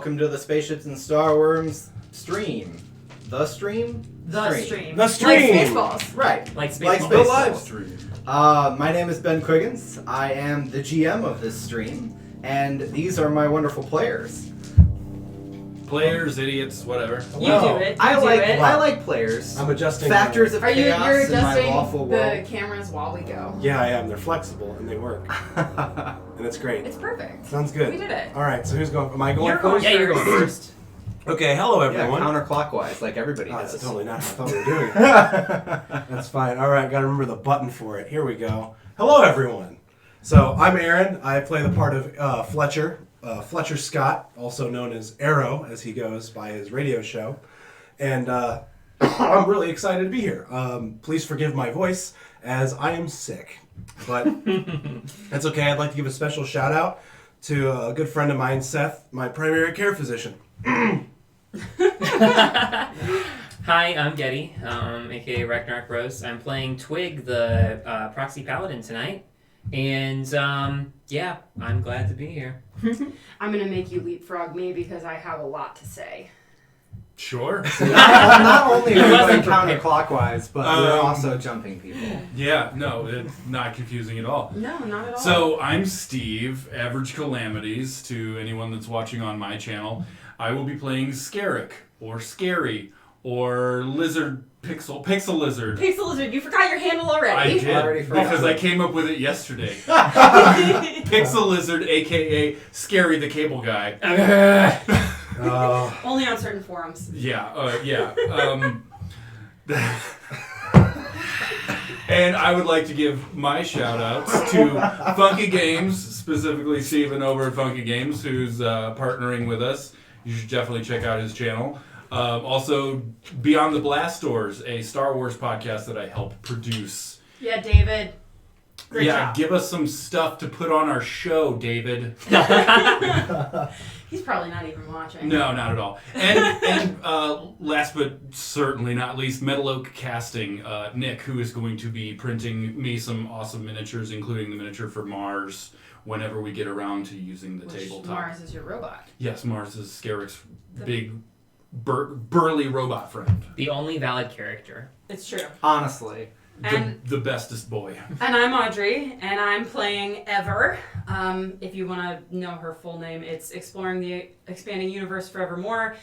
welcome to the Spaceships and Starwyrms stream. The stream? The stream. The stream! Like Spaceballs. Right. Like Like Spaceballs. the live stream. My name is Ben Quiggins. I am the GM of this stream, and these are my wonderful players. Players, idiots, whatever. You do it. I You do it. like players. I'm adjusting. Factors of Are you? chaos You're in my adjusting lawful the world. cameras while we go. Yeah, I am. They're flexible and they work. And it's great. It's perfect. Sounds good. We did it. All right, so who's going? Am I going You're first? Yeah, you're going first. Okay, hello Yeah, everyone. counterclockwise, like everybody Oh, does. that's totally not how I thought we were doing it. That's fine. All right, gotta remember the button for it. Here we go. Hello everyone. So I'm Aaron. I play the part of Fletcher. Fletcher Scott, also known as Arrow, as he goes by his radio show. And I'm really excited to be here. Please forgive my voice, as I am sick. But that's okay. I'd like to give a special shout out to a good friend of mine, Seth, my primary care physician. Hi, I'm Getty, aka Ragnarok Rose. I'm playing Twig, the proxy paladin tonight. And yeah, I'm glad to be here. I'm gonna make you leapfrog me because I have a lot to say. Sure. Not only are we going wasn't prepared. counterclockwise, but we're also jumping people. Yeah, no, it's not confusing at all. No, not at all. So, I'm Steve, Average Calamities, to anyone that's watching on my channel. I will be playing Scarrick, or Scary, or Lizard, Pixel Lizard. Pixel Lizard, you forgot your handle I already. did, Already forgot. because I came up with it yesterday. Pixel Lizard, aka Scary the Cable Guy. Only on certain forums. Yeah. And I would like to give my shout-outs to Funky Games, specifically Steven over at Funky Games, who's partnering with us. You should definitely check out his channel. Also, Beyond the Blast Doors, a Star Wars podcast that I help produce. Yeah, David. Great job. Give us some stuff to put on our show, David. He's probably not even watching. No, not at all. And last but certainly not least, Metal Oak Casting, Nick, who is going to be printing me some awesome miniatures, including the miniature for Mars, whenever we get around to using the Which tabletop. Mars is your robot. Yes, Mars is Scarrick's big, burly robot friend. The only valid character. It's true. Honestly. The bestest boy. And I'm Audrey, and I'm playing Ever. If you want to know her full name, it's Exploring the Expanding Universe Forevermore.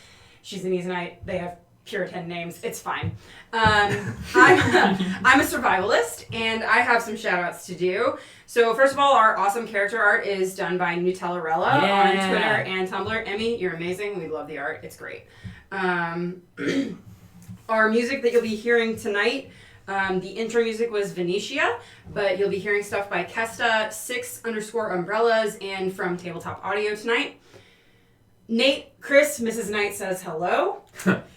She's an Easonite. They have Puritan names. It's fine. I'm a survivalist, and I have some shout-outs to do. So first of all, our awesome character art is done by Nutellarella on Twitter and Tumblr. Emmy, you're amazing. We love the art. It's great. Our music that you'll be hearing tonight, the intro music was Venetia, but you'll be hearing stuff by Kesta, 6_umbrellas, and from Tabletop Audio tonight. Nate, Chris, Mrs. Knight says hello.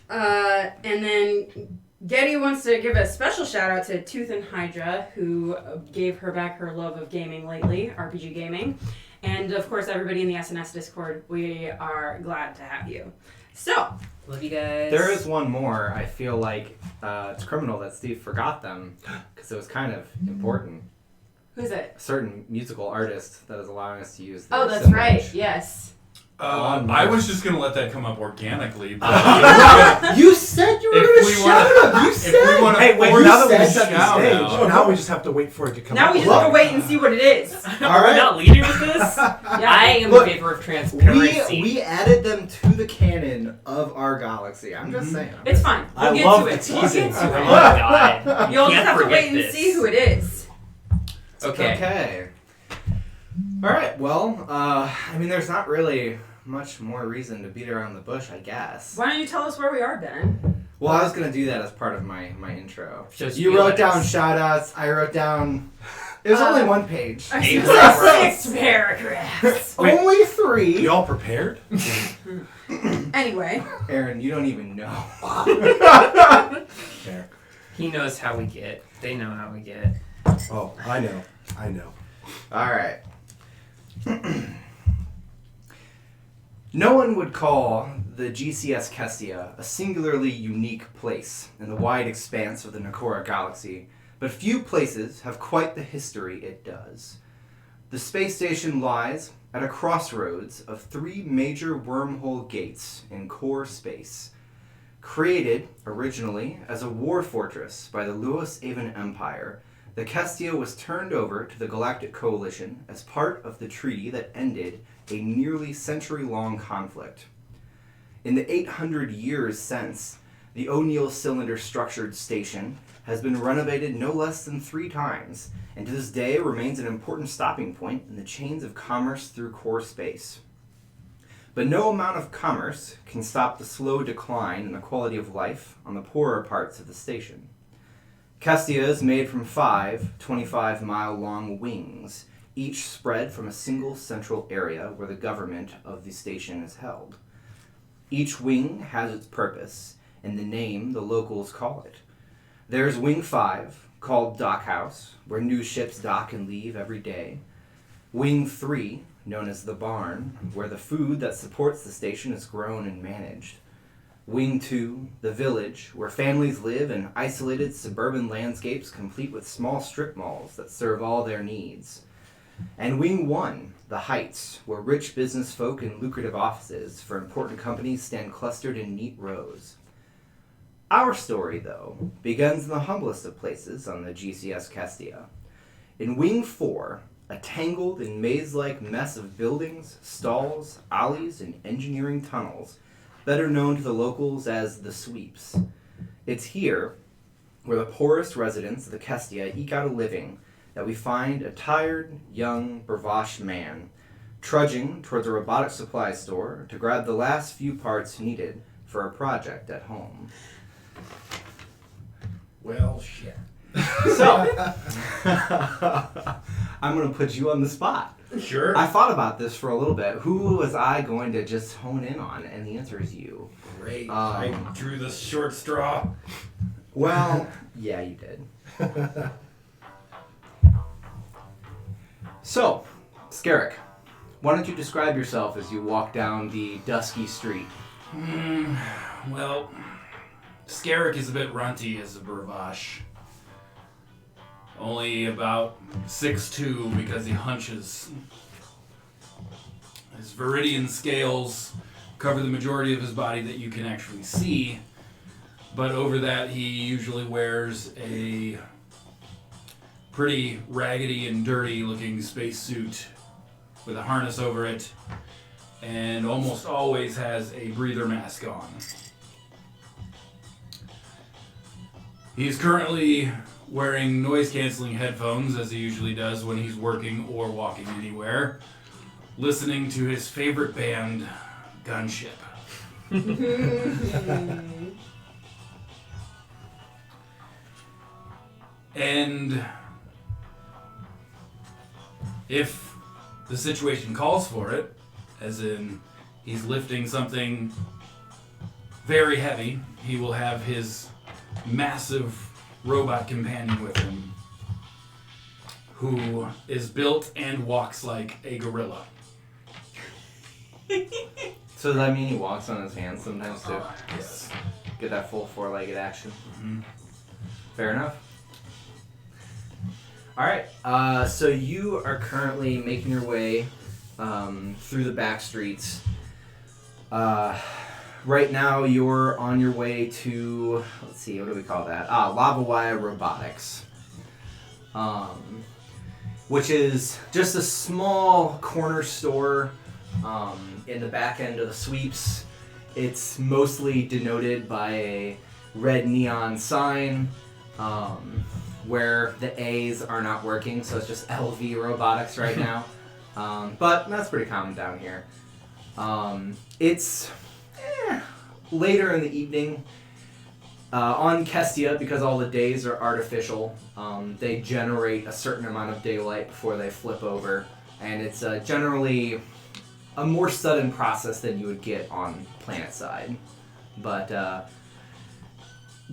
And then Getty wants to give a special shout out to Tooth and Hydra, who gave her back her love of gaming lately, RPG gaming. And of course, everybody in the SNS Discord, we are glad to have you. So, Love you guys. There is one more. I feel like it's criminal that Steve forgot them because it was kind of important. who's it? A certain musical artist that is allowing us to use. Oh, their that's right. assemblage. Yes. I was just going to let that come up organically. But You said you were If going to we shout wanna- out. You if said. we wanna Hey, wait, force now that we that set the shout stage, out- now we just have to wait for it to come Now up. we just have to wait and see what it is. All Are we right. not leading with this? I am Look, in favor of transparency. We added them to the canon of our galaxy. I'm just saying. It's fine. We'll I get love to the it. We'll teasing. get to Oh my it. god. You You'll just can't have to forget wait and this. see who it is. Okay. All right. Well, I mean, there's not really much more reason to beat around the bush, I guess. Why don't you tell us where we are, Ben? Well, I was gonna do that as part of my intro. Just You feel wrote like down it's- shout-outs. I wrote down. It was only one page. I Eight was gonna paragraphs. say 6 paragraphs. Wait. Only 3. You all prepared? Anyway. Aaron, you don't even know. There. He knows how we get. They know how we get. Oh, I know. All right. No one would call the GCS-Kestia a singularly unique place in the wide expanse of the Nakora galaxy, but few places have quite the history it does. The space station lies at a crossroads of 3 major wormhole gates in core space. Created originally as a war fortress by the Louis Avon Empire, the Kestia was turned over to the Galactic Coalition as part of the treaty that ended a nearly century-long conflict. In the 800 years since, the O'Neill cylinder structured station has been renovated no less than 3 times, and to this day remains an important stopping point in the chains of commerce through core space. But no amount of commerce can stop the slow decline in the quality of life on the poorer parts of the station. Kestia is made from 5 25-mile-long wings, each spread from a single central area where the government of the station is held. Each wing has its purpose, and the name the locals call it. There's Wing 5, called Dockhouse, where new ships dock and leave every day. Wing 3, known as the Barn, where the food that supports the station is grown and managed. Wing 2, the Village, where families live in isolated suburban landscapes complete with small strip malls that serve all their needs. And Wing 1, the Heights, where rich business folk and lucrative offices for important companies stand clustered in neat rows. Our story, though, begins in the humblest of places on the GCS-Kestia. In Wing 4, a tangled and maze-like mess of buildings, stalls, alleys, and engineering tunnels, better known to the locals as the Sweeps. It's here, where the poorest residents of the Kestia eke out a living, that we find a tired, young, bravache man trudging towards a robotic supply store to grab the last few parts needed for a project at home. Well, shit. So, I'm going to put you on the spot. Sure. I thought about this for a little bit. Who was I going to just hone in on? And the answer is you. Great. I drew the short straw. Well, yeah, you did. So, Scarrick, why don't you describe yourself as you walk down the dusky street? Well, Scarrick is a bit runty as a bravache. Only about 6'2" because he hunches. His viridian scales cover the majority of his body that you can actually see, but over that he usually wears a pretty raggedy and dirty looking spacesuit with a harness over it, and almost always has a breather mask on. He's currently wearing noise-canceling headphones, as he usually does when he's working or walking anywhere, listening to his favorite band, Gunship. And if the situation calls for it, as in he's lifting something very heavy, he will have his massive robot companion with him, who is built and walks like a gorilla. So does that mean he walks on his hands sometimes too? Yes. Get that full 4-legged action? Mm-hmm. Fair enough. Alright, so you are currently making your way through the back streets. Right now you're on your way to, let's see, what do we call that? Lava Wire Robotics. Which is just a small corner store in the back end of the Sweeps. It's mostly denoted by a red neon sign where the A's are not working, so it's just LV Robotics right now. But that's pretty common down here. It's later in the evening. On Kestia, because all the days are artificial, they generate a certain amount of daylight before they flip over, and it's generally a more sudden process than you would get on planet side. But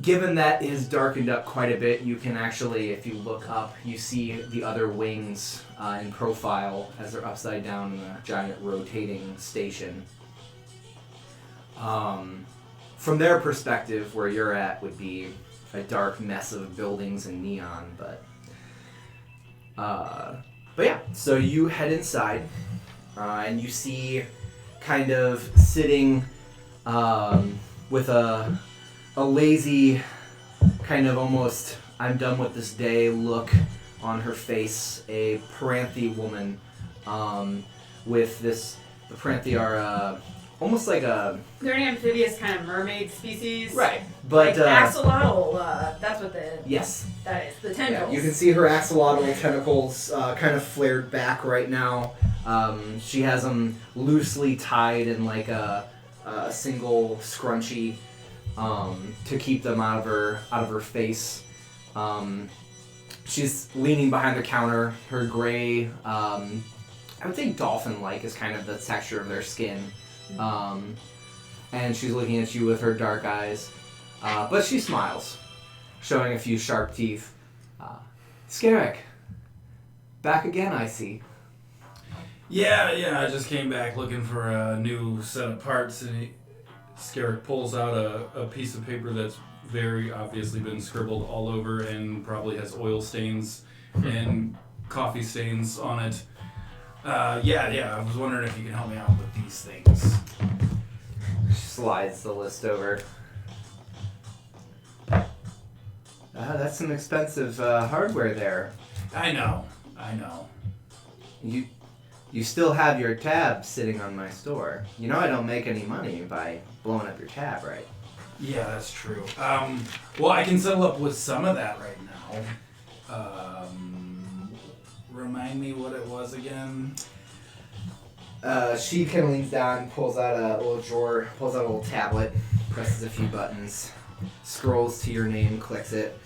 given that it is darkened up quite a bit, you can actually, if you look up, you see the other wings in profile as they're upside down in a giant rotating station. From their perspective, where you're at would be a dark mess of buildings and neon, but But yeah, so you head inside, and you see kind of sitting with a lazy, kind of almost I'm done with this day look on her face, a Paranthi woman with this. The Paranthi are almost like a. They're an amphibious kind of mermaid species. Right, but. Like axolotl, that's what Yes. that is. The Yeah, tentacles. you can see her axolotl tentacles kind of flared back right now. She has them loosely tied in like a single scrunchie to keep them out of her face. She's leaning behind the counter. Her gray, I would say dolphin-like is kind of the texture of their skin. And she's looking at you with her dark eyes. But she smiles, showing a few sharp teeth. Skerrick, back again, I see. Yeah, I just came back looking for a new set of parts, and Skerrick pulls out a piece of paper that's very obviously been scribbled all over and probably has oil stains and coffee stains on it. Yeah, I was wondering if you can help me out with these things. She slides the list over. That's some expensive hardware there. I know. You still have your tab sitting on my store. You know I don't make any money by blowing up your tab, right? Yeah, that's true. Well, I can settle up with some of that right now. Remind me what it was again? She kind of leans down, pulls out a little drawer, pulls out a little tablet, presses a few buttons, scrolls to your name, clicks it.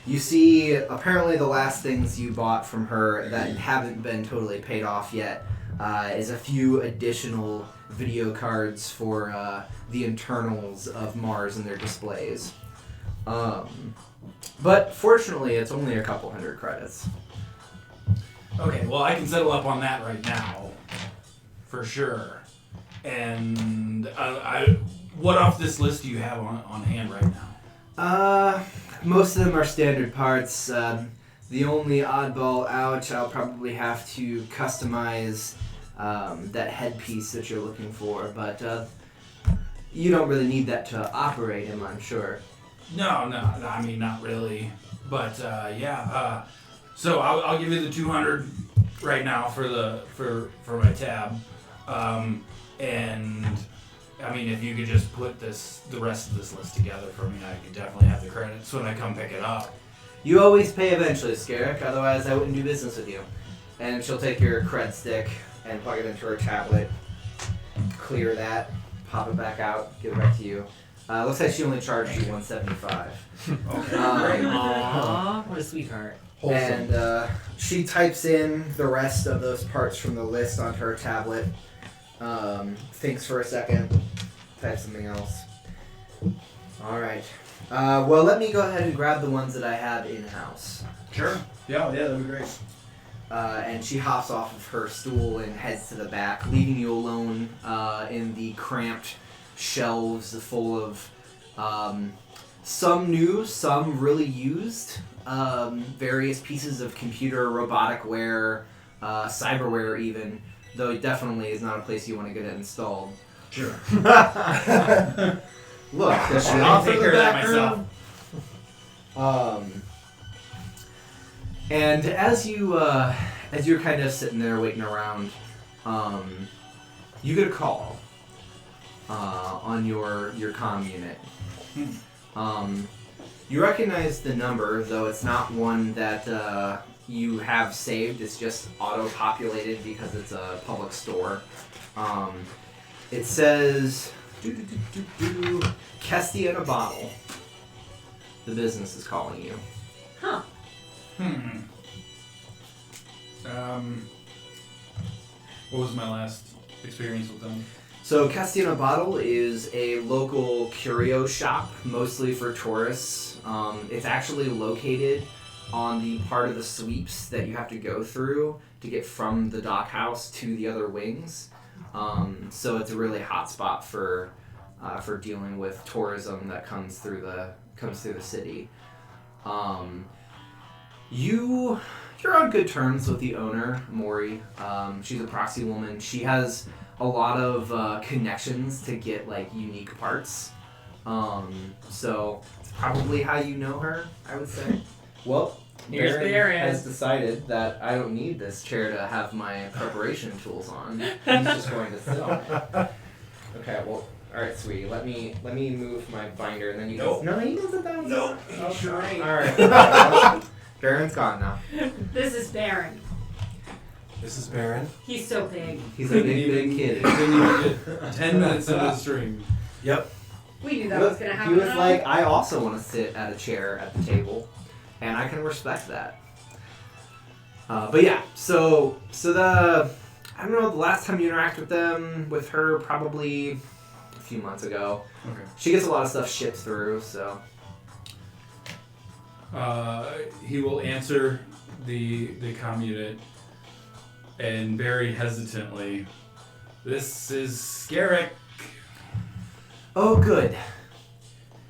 You see, apparently the last things you bought from her that haven't been totally paid off yet is a few additional video cards for the internals of Mars and their displays. But fortunately, it's only a couple hundred credits. Okay, well, I can settle up on that right now, for sure. And what off this list do you have on hand right now? Most of them are standard parts. The only oddball out, I'll probably have to customize that headpiece that you're looking for, but you don't really need that to operate him, I'm sure. No, I mean, not really. But, yeah, so I'll give you the 200 right now for my tab. And I mean, if you could just put the rest of this list together for me, I could definitely have the credits when I come pick it up. You always pay eventually, Skerrick, otherwise I wouldn't do business with you. And she'll take your cred stick and plug it into her tablet, clear that, pop it back out, give it back to you. Looks like she only charged you $175. Okay, Great. Aww, what a sweetheart. And she types in the rest of those parts from the list onto her tablet, thinks for a second, types something else. Alright. Well, let me go ahead and grab the ones that I have in-house. Sure. Yeah, that'd be great. And she hops off of her stool and heads to the back, leaving you alone in the cramped shelves full of some new, some really used, various pieces of computer, robotic wear, cyberware even, though it definitely is not a place you want to get it installed. Sure. Look, does she I'll offer take the care of that back myself. room? And as you're kind of sitting there waiting around, you get a call on your comm unit. You recognize the number, though it's not one that you have saved. It's just auto-populated because it's a public store. It says Kestia in a bottle. The business is calling you. Huh. What was my last experience with them? So Kestia in a Bottle is a local curio shop, mostly for tourists. It's actually located on the part of the sweeps that you have to go through to get from the dock house to the other wings. So it's a really hot spot for dealing with tourism that comes through the city. You're on good terms with the owner, Maury. She's a proxy woman. She has a lot of connections to get like unique parts. So it's probably how you know her, I would say. Well, Here's Baron Baron. has decided that I don't need this chair to have my preparation tools on. He's just going to sit on it. Okay, well, all right, sweetie. Let me move my binder, and then you. Nope. No, you can sit down. Nope. Okay. All right. Baron's gone now. This is Baron. This is Baron. He's so big. He's a big kid. Didn't even get 10 minutes into the stream. Yep. We knew that was going to happen. He was like, I also want to sit at a chair at the table, and I can respect that. But yeah, so the I don't know, the last time you interacted with her probably a few months ago. Okay. She gets a lot of stuff shipped through, so He will answer the comm unit, and very hesitantly, "This is Skerrick." oh good.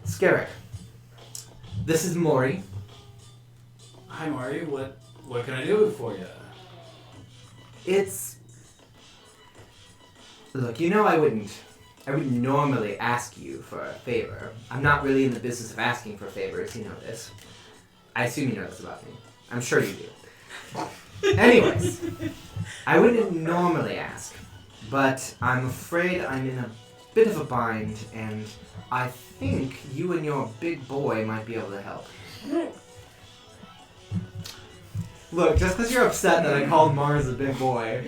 Skerrick. This is Maury. Hi, Mari. What can I do for you? Look, you know I wouldn't normally ask you for a favor. I'm not really in the business of asking for favors, you know this. I assume you know this about me. I'm sure you do. Anyways, I wouldn't normally ask, but I'm afraid I'm in a bit of a bind, and I think you and your big boy might be able to help. Look, just because you're upset that I called Mars a big boy.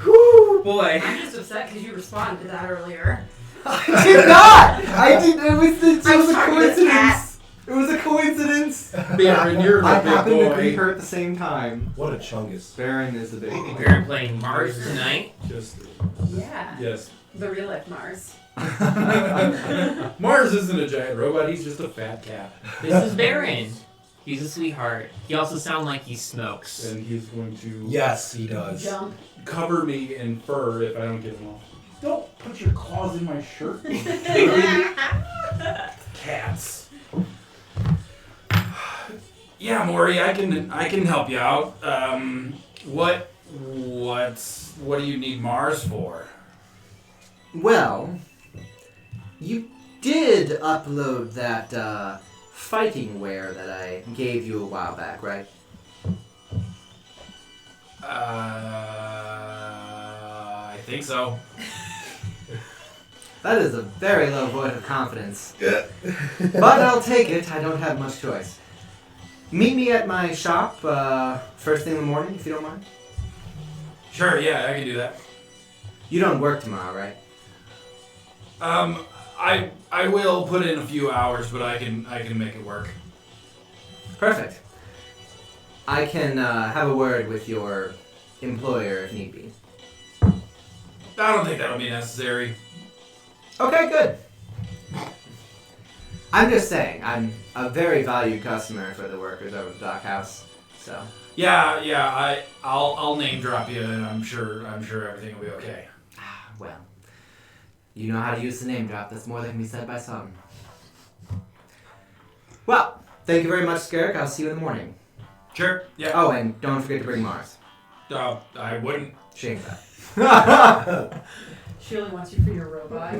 Whew. Boy. I'm just upset because you responded to that earlier. I did not! I did. It I was was a talking to the coincidence. It was a coincidence. Baron, you're the I big happened to boy. greet her at the same time. What a chungus. Baron is the big boy. We're playing Mars tonight. Just Yeah. yes. The real life Mars. Mars isn't a giant robot. He's just a fat cat, This is Baron. He's a sweetheart. He also sounds like he smokes. and he's going to Yes, he does. Jump. cover me in fur if I don't get him off. Don't put your claws in my shirt. Cats. Yeah, Maury, I can help you out. What do you need Mars for? Well, you did upload that fighting wear that I gave you a while back, right? I think so. That is a very low vote of confidence. But I'll take it. I don't have much choice. Meet me at my shop first thing in the morning, if you don't mind. Sure, yeah, I can do that. You don't work tomorrow, right? I will put in a few hours, but I can make it work. Perfect. I can have a word with your employer if need be. I don't think that'll be necessary. Okay, good. I'm just saying, I'm a very valued customer for the workers over at the dockhouse, so. Yeah, I'll name drop you, and I'm sure everything will be okay. Well, you know how to use the name drop. That's more than can be said by some. Well, thank you very much, Skerrick. I'll see you in the morning. Sure. Yeah. Oh, and don't forget to bring Mars. I wouldn't. Shame that. She only wants you for your robot.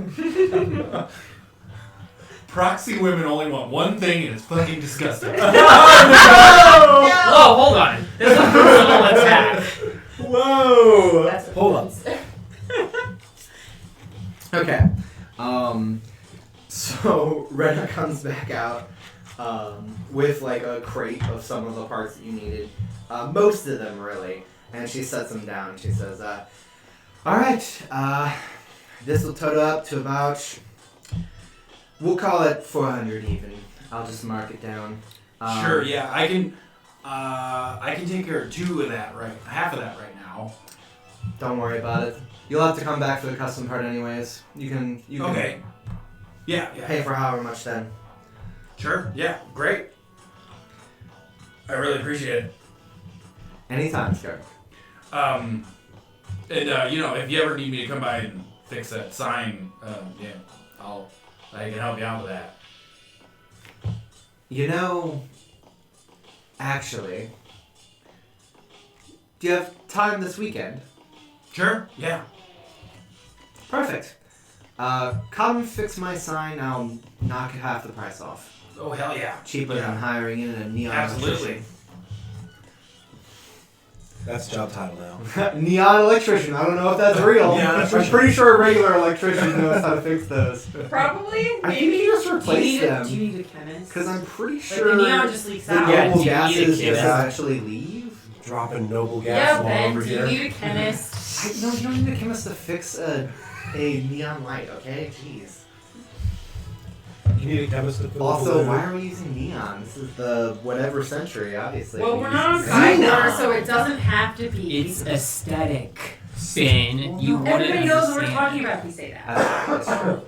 Proxy women only want one thing, and it's fucking disgusting. Whoa, hold on. This is a personal attack. Whoa! That's what Hold on. Okay. So Rena comes back out with like a crate of some of the parts that you needed. Most of them, really. And she sets them down. She says, all right, this will total up to about, we'll call it 400 even. I'll just mark it down. Sure. Yeah, I can take care of half of that right now. Don't worry about it. You'll have to come back for the custom part anyways. You can Okay. Yeah. pay for however much then. Sure. Yeah. Great. I really appreciate it. Anytime, sure. And if you ever need me to come by and fix that sign, I can help you out with that. You know, Actually, do you have time this weekend? Sure. Yeah. Perfect. Come fix my sign. I'll knock half the price off. Oh hell yeah. Cheaper than hiring in a neon Absolutely. electrician. That's job title now. Neon electrician. I don't know if that's real. Neon I'm electrician. pretty sure a regular electrician knows how to fix those. Probably. I think you just replace Do them. you need a chemist? Because I'm pretty Like, sure the neon just leaks the out. Yeah, noble do you need a gases just chemist? actually leave. Dropping noble gas Yeah, all Ben, over do you here. need a chemist? No, you don't need a chemist to fix a neon light, okay? Jeez. You need a chemist to fill Also, the why are we using neon? This is the whatever century, obviously. Well, We we're use not on xenon. Skyward, so it doesn't have to be. It's aesthetic, Ben. You want Everybody to knows what we're understand. talking about if we say that. That's true.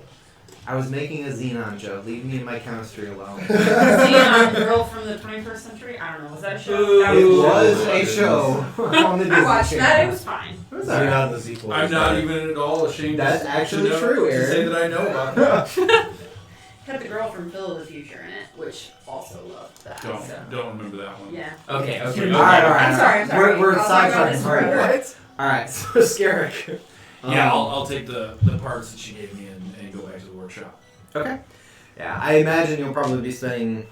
I was making a xenon joke. Leave me and my chemistry alone. Xenon Girl from the 21st Century? I don't know. Was that a show? Ooh. That It a was show. a show on the Disney I watched that. It Channel. was fine. It was alright. Xenon is equal. I'm not even at all ashamed. That's to actually know- true, to say Aaron. that I know about that. Had the girl from Phil of the Future in it, which also loved that. So. Don't remember that one. Yeah. Okay. All Okay. right, all right. I'm sorry. We're I'll talk about sidetracking. this All right. forever. All right. So Scarrick. Yeah, I'll take the parts that she gave me and go back to the workshop. Okay. Yeah, I imagine you'll probably be spending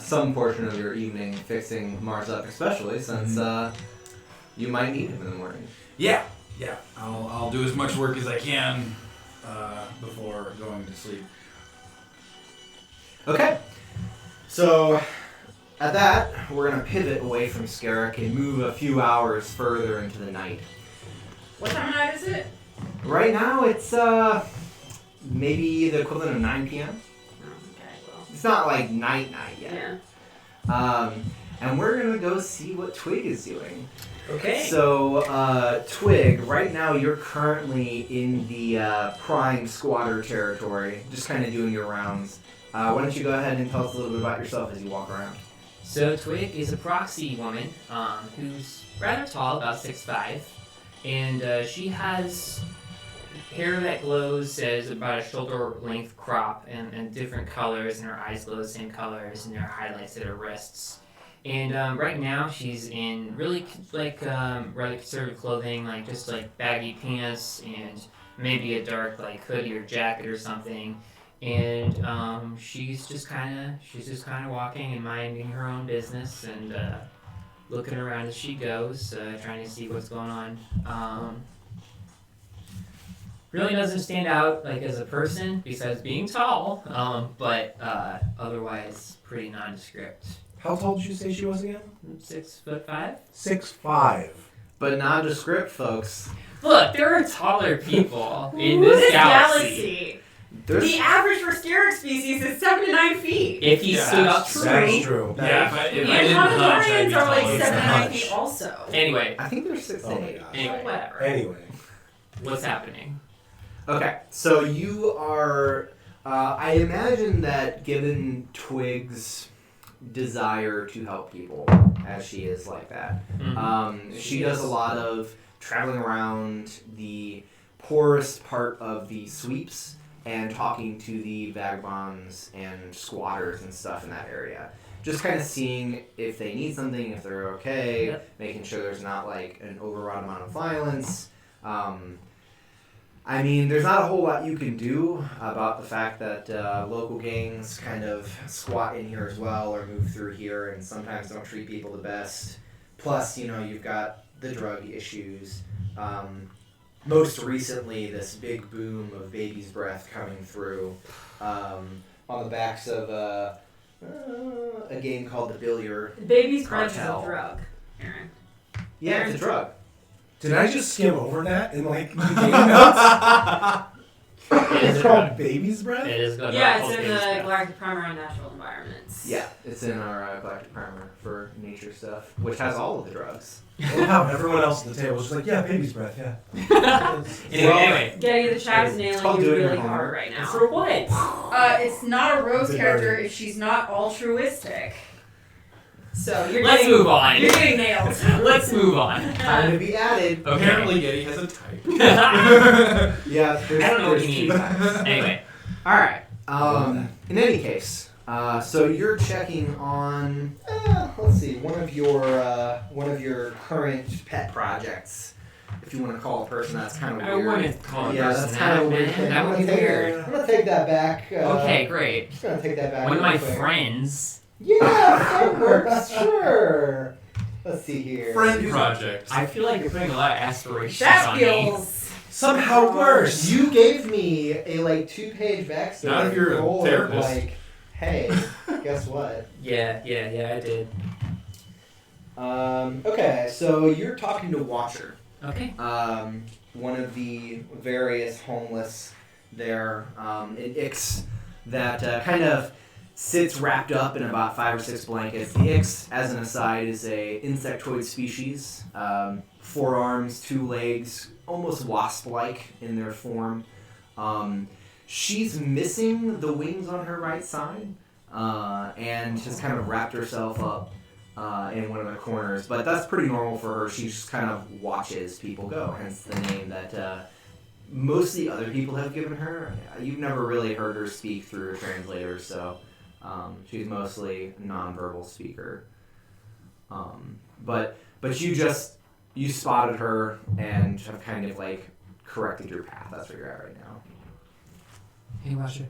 some portion of your evening fixing Mars up, especially since you might need him in the morning. Yeah. I'll do as much work as I can before going to sleep. Okay. So, at that, we're going to pivot away from Scarrick and move a few hours further into the night. What time of night is it? Right now, it's maybe the equivalent of 9 p.m. Oh, okay, well. It's not like night yet. Yeah. And we're going to go see what Twig is doing. Okay. So, Twig, right now you're currently in the prime squatter territory, just kind of doing your rounds. Why don't you go ahead and tell us a little bit about yourself as you walk around? So Twig is a proxy woman who's rather tall, about 6'5", and she has hair that glows as about a shoulder-length crop and different colors, and her eyes glow the same colors, and there are highlights at her wrists. And right now she's in really rather conservative clothing, like just like baggy pants and maybe a dark like hoodie or jacket or something. And she's just kind of walking and minding her own business and looking around as she goes, trying to see what's going on. Really doesn't stand out like as a person besides being tall, but otherwise pretty nondescript. How tall did you say she was again? 6'5". 6'5". But nondescript, folks. Look, there are taller people in Who's this galaxy. galaxy? There's The average for Scarrick species is 7 to 9 feet. If he Yeah, stood up that's That is straight. true. Yeah, if I The didn't hunch, I'd be Andromedarians are like taller 7 to than 9 hunch. feet also. Anyway, I think there's 6 Oh to my 8. gosh. anyway, Whatever. Anyway. what's happening? Okay, so you are. I imagine that given Twig's desire to help people, as she is like that, she does a lot of traveling around the poorest part of the sweeps and talking to the vagabonds and squatters and stuff in that area. Just kind of seeing if they need something, if they're okay, Yep. making sure there's not like an overwrought amount of violence. I mean, there's not a whole lot you can do about the fact that local gangs kind of squat in here as well or move through here and sometimes don't treat people the best. Plus, you know, you've got the drug issues. Most recently, this big boom of baby's breath coming through on the backs of a game called the Billiard. Baby's breath is a Cartel. drug, Aaron. Yeah, it's a drug. Did I just skim over that in like the game notes? It is It's a called drug. baby's breath? It is good. Yeah, it's in the Galactic Primer on Natural Environments. Yeah, it's in our Galactic Primer for nature stuff, which has all of the drugs. Well, how everyone else at the table was just like, yeah, baby's breath, yeah. Anyway, Getting the chat is It's nailing called you doing really your hard homework. right now. for what? It's not a Rose Good character argument. if she's not altruistic. So you're Let's getting, move on. You're getting nailed. Let's move on. Time to be added. Okay. Apparently, Getty has a type. Yeah, I don't know what there's you two mean. types. Anyway, All right. In any case, So you're checking on, let's see, one of your current pet projects, if you want to call a person. That's kind of I weird. wouldn't call a Yeah, person that's kind of a weird man. thing. That would be weird. I'm gonna take that back. Okay, great. Just gonna take that back. One of my real quick. friends. Yeah, that works. Sure. Let's see here. Friend project. I feel like you're putting a lot of aspirations That on me. feels. Somehow worse. You gave me a 2-page backstory. Not if you're a full of, therapist. Hey, guess what? Yeah, I did. Okay, so you're talking to Watcher. Okay. One of the various homeless there in Ix that kind of sits wrapped up in about 5 or 6 blankets. The Ix, as an aside, is a insectoid species. 4 arms, 2 legs, almost wasp-like in their form. She's missing the wings on her right side and has kind of wrapped herself up in one of the corners. But that's pretty normal for her. She just kind of watches people go, hence the name that most of the other people have given her. You've never really heard her speak through a translator, so she's mostly a nonverbal speaker. But you spotted her and have kind of corrected your path. That's where you're at right now. Hey, Watcher.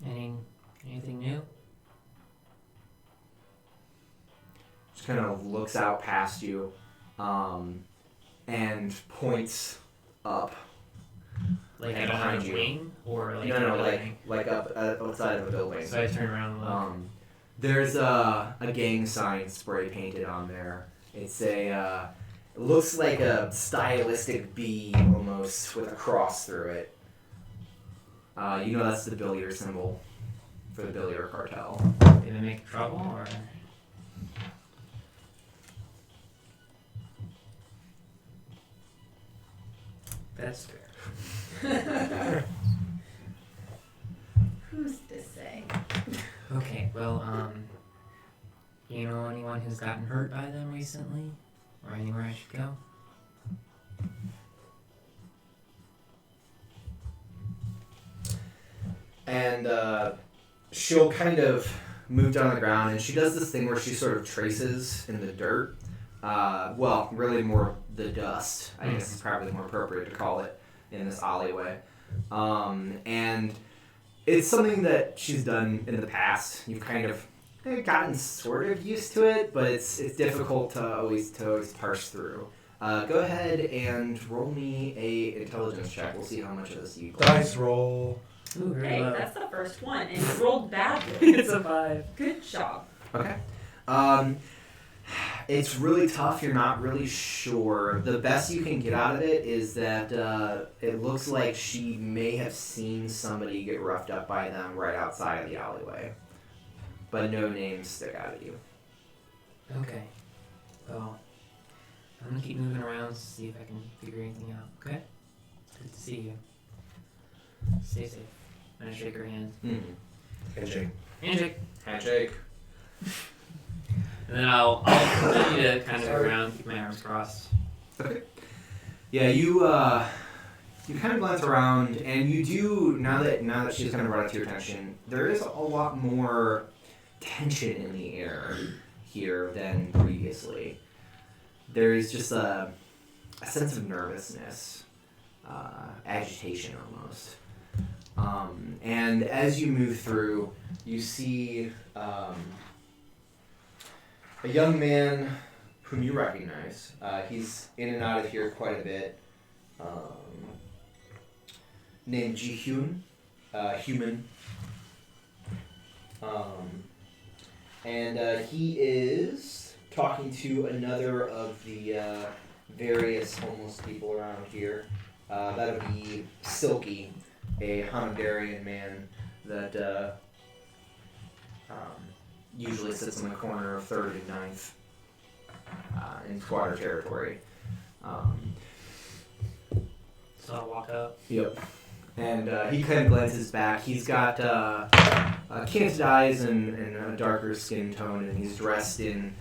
Anything new? Just kind of looks out past you and points up. Like And at behind a you. wing? Or like No, a building? like up outside of a building. So I turn around and look. There's a gang sign spray painted on there. It's it looks like a stylistic bee almost with a cross through it. You know that's the Billiard symbol for the Billiard cartel. Did it make trouble or? That's fair. Who's to say? Okay, well, you know anyone who's gotten hurt by them recently? Or anywhere I should go? And she'll kind of move down on the ground, and she does this thing where she sort of traces in the dirt. Well, really more the dust, I guess is probably more appropriate to call it in this alleyway. And it's something that she's done in the past. You've kind of gotten sort of used to it, but it's difficult to always parse through. Go ahead and roll me a intelligence check. We'll see how much of this you got. Dice roll. Ooh, very Hey, low. that's the first one, and you rolled badly. It's a 5. Good job. Okay. It's really tough. You're not really sure. The best you can get out of it is that it looks like she may have seen somebody get roughed up by them right outside of the alleyway. But no names stick out at you. Okay. Well, I'm gonna keep moving around to see if I can figure anything out, okay? Good to see you. Stay safe. I'm gonna shake her hand. Handshake. Handshake. Handshake. And then I'll continue to kind of go around, keep my arms crossed. Okay. Yeah, you kind of glance around, and you do now that she's kind of brought it to your attention. There is a lot more tension in the air here than previously. There is just a sense of nervousness, agitation almost. And as you move through, you see a young man whom you recognize. He's in and out of here quite a bit. Named Ji-Hyun, Human. And he is talking to another of the various homeless people around here. That would be Silky, a Hungarian man that usually sits in the corner of 3rd and 9th in squatter territory. So I'll walk up. Yep. And he kind of glances back. He's got canted eyes and a darker skin tone, and he's dressed in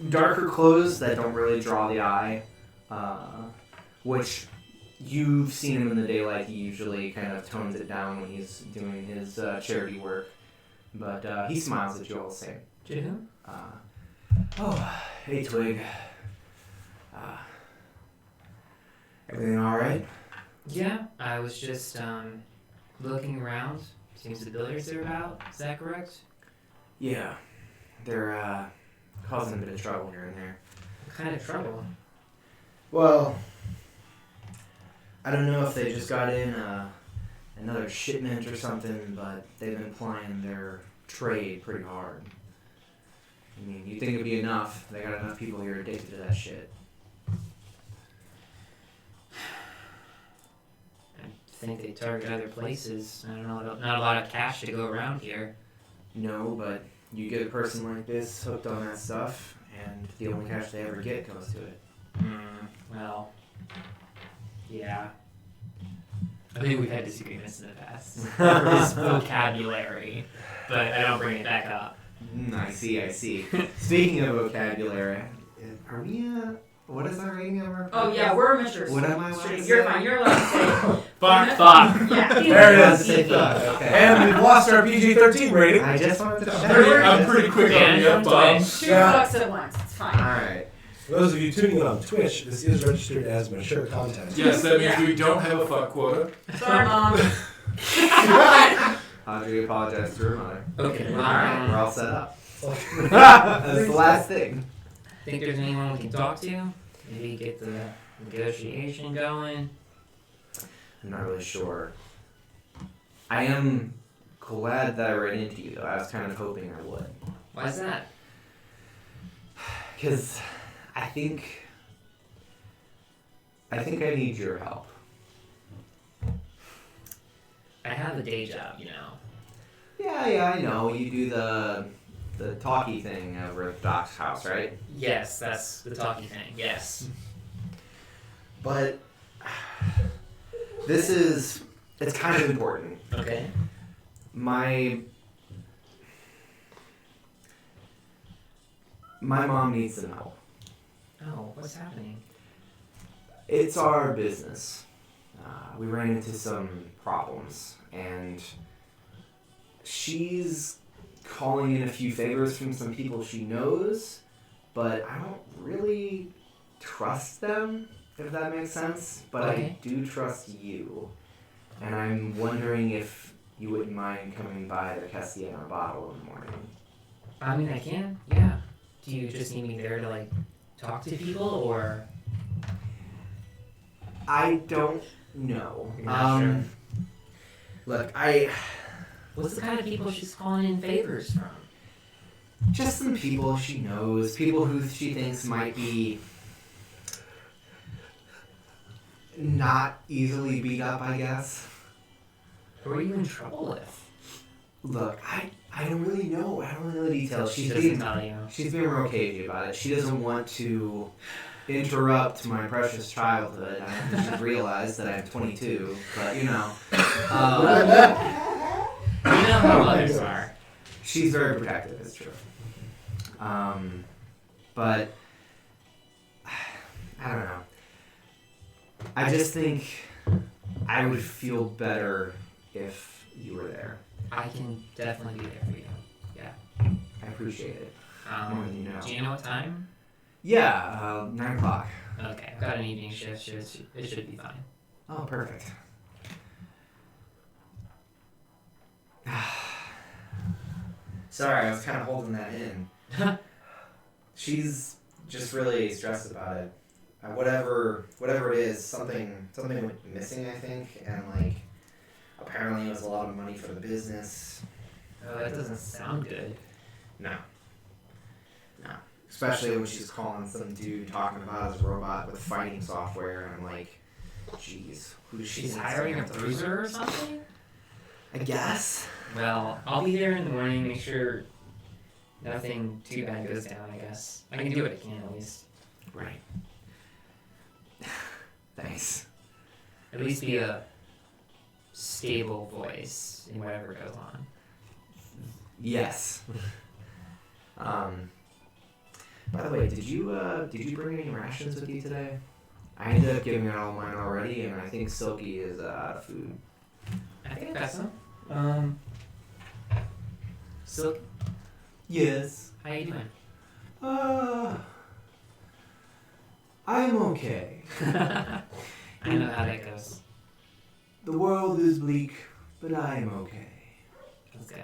darker clothes that don't really draw the eye, which You've seen him in the daylight. He usually kind of tones it down when he's doing his charity work. But he smiles at you all the same. To whom? Hey Twig. Everything alright? Yeah, I was just looking around. Seems the billiards are about. Is that correct? Yeah. They're causing a bit of trouble here and there. What kind of trouble? Well, I don't know if they just got in another shipment or something, but they've been plying their trade pretty hard. I mean, you'd think it'd be enough. They got enough people here addicted to that shit. I think they target other places. I don't know, not a lot of cash to go around here. No, but you get a person like this hooked on that stuff, and the only cash they ever get goes to it. Well, yeah. I think we've had disagreements in the past over his vocabulary, but I don't bring it back up. I see. Speaking of vocabulary, are we, what is our rating of our Oh yeah, we're mature. What am I allowed to You're say? fine. You're allowed to say. Fuck. Yeah. There it is. Say fuck, okay. And we've lost our PG-13 rating. I just wanted to I'm pretty quick on the F-bombs. 2 Yeah. bucks at once. It's fine. Alright. For those of you tuning in on Twitch, this is registered as mature content. Yes, that means we don't have a fuck quota. Sorry, Mom. Audrey apologized to her mother. Okay, Alright, we're all set up. That's the last thing. Think there's anyone we can talk to? Maybe get the negotiation going? I'm not really sure. I am glad that I ran into you, though. I was kind of hoping I would. Why's that? Because I think I need your help. I have a day job, you know. Yeah, I know. You do the talkie thing over at Doc's house, right? Yes, that's the talking thing, yes. But it's kind of important. Okay. My mom needs some help. Oh, what's happening? It's our business. We ran into some problems, and she's calling in a few favors from some people she knows, but I don't really trust them, if that makes sense. But Okay. I do trust you, and I'm wondering if you wouldn't mind coming by the Kestia in a bottle in the morning. I mean, I can, yeah. Do you just need me there to, like, talk to people, or? I don't know. You're not sure? Look, What's the kind of people she's calling in favors from? just some people she knows, people who she thinks might be not easily beat up, I guess. Who are you in trouble with? Look, I don't really know. I don't know the details. She doesn't tell you. She's being real cagey about it. She doesn't want to interrupt my precious childhood. I don't think she's realized that I'm 22, but you know. You know how others are. She's very protective, it's true. But I don't know. I just think I would feel better if you were there. I can definitely be there for you. I appreciate it. More than you know. Do you know what time? Yeah, 9 o'clock. Okay, I've got an evening shift. It should be fine. Oh, perfect. Sorry, I was kind of holding that in. She's just really stressed about it. Whatever it is, something went missing, I think, and like apparently it was a lot of money for the business. Oh, that doesn't sound good. No. Especially when she's calling some dude talking about his robot with fighting software, and I'm like, jeez, who does she She's think hiring a is gonna bruiser or something? I guess. Well, I'll be there in the morning, make sure nothing too bad goes down, I guess. I can do what I can, at least. Right. Thanks. At least be a stable voice in whatever goes on. Yes. By the way, did you bring any rations with you today? I ended up giving out all mine already, and I think Silky is out of food. I think I got some. Silk, Yes. how you doing? I'm okay. I know how that goes. The world is bleak, but I am okay. That's good.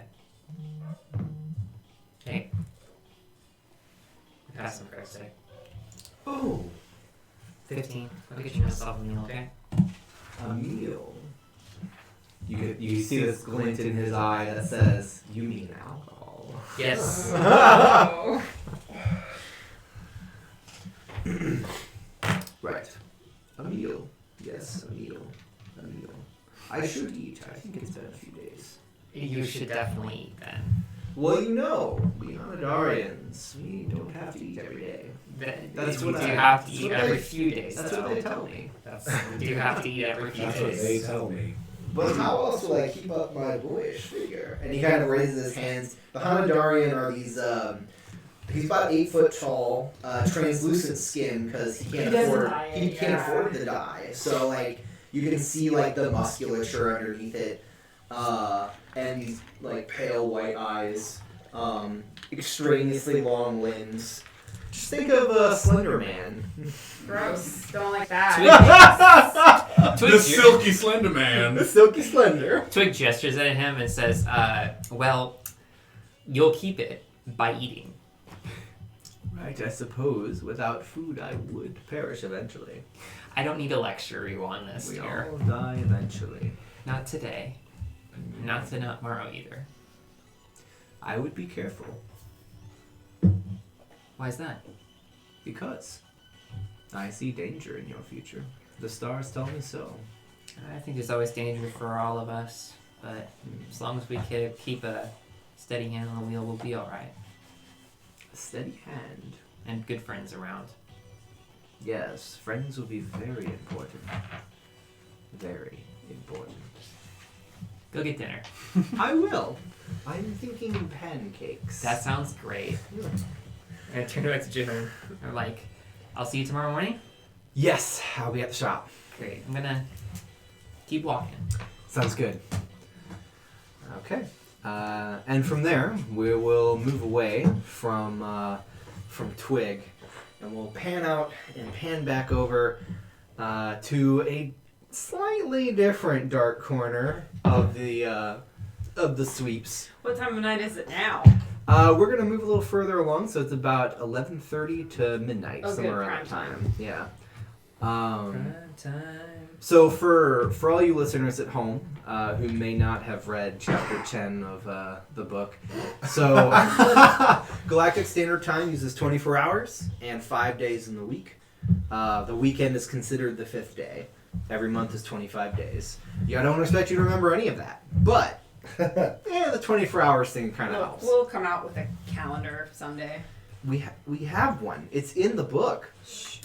Hey. I got some for us today. Oh, 15. I'll get you myself a meal, okay? a meal. You see this glint in his eye that says, "You mean alcohol?" Yes. Oh. Right. A meal. Yes, a meal. A meal. I should eat. I think it's been a few days. You should definitely eat then. Well, you know, we Onodarians, we don't have to eat every day. That's You what do I- have to that's eat what every they- few days. That's though. what they tell me. You do have to eat every few That's what days. they tell me. But how else will I keep up my boyish figure? And he kind of raises his hands. The Hanadarian are these, he's about 8 foot tall, translucent skin because he can't afford the dye. So, like, you can see, like, the musculature underneath it, and these, like, pale white eyes, extraneously long limbs. Just think of Slender Man. Gross. Don't like that. The silky slender man. Silky Slender. Twig gestures at him and says, well, you'll keep it by eating. Right, I suppose without food I would perish eventually. I don't need to lecture you on this, We dear. all die eventually. Not today. Not tomorrow either. I would be careful Why is that? because I see danger in your future. The stars tell me so. I think there's always danger for all of us, but as long as we keep a steady hand on the wheel, we'll be alright. A steady hand. And good friends around. Yes, friends will be very important. Very important. Go get dinner. I will. I'm thinking pancakes. That sounds great. And I turned back to Jim. I'm like, I'll see you tomorrow morning? Yes, I'll be at the shop. Great. I'm gonna keep walking. Sounds good. Okay. And from there, we will move away from Twig, and we'll pan out and pan back over to a slightly different dark corner of the sweeps. What time of night is it now? We're gonna move a little further along, so it's about 11:30 to midnight, Oh, good, somewhere around prime that time. time. Yeah. Prime time. So for all you listeners at home who may not have read chapter 10 of the book, so Galactic Standard Time uses 24 hours and 5 days in the week. The weekend is considered the 5th day. Every month is 25 days. Yeah, I don't expect you to remember any of that, but yeah, the 24 hours thing kind of helps. We'll come out with a calendar someday. We have one. It's in the book.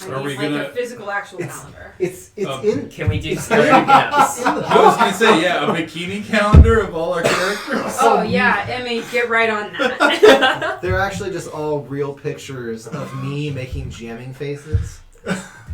I Are mean, we like gonna- a physical actual It's- calendar. It's Oh. in. Can we do It's story in gaps? the I was gonna say, yeah, a bikini calendar of all our characters. Oh yeah, Emmy, get right on that. They're actually just all real pictures of me making jamming faces.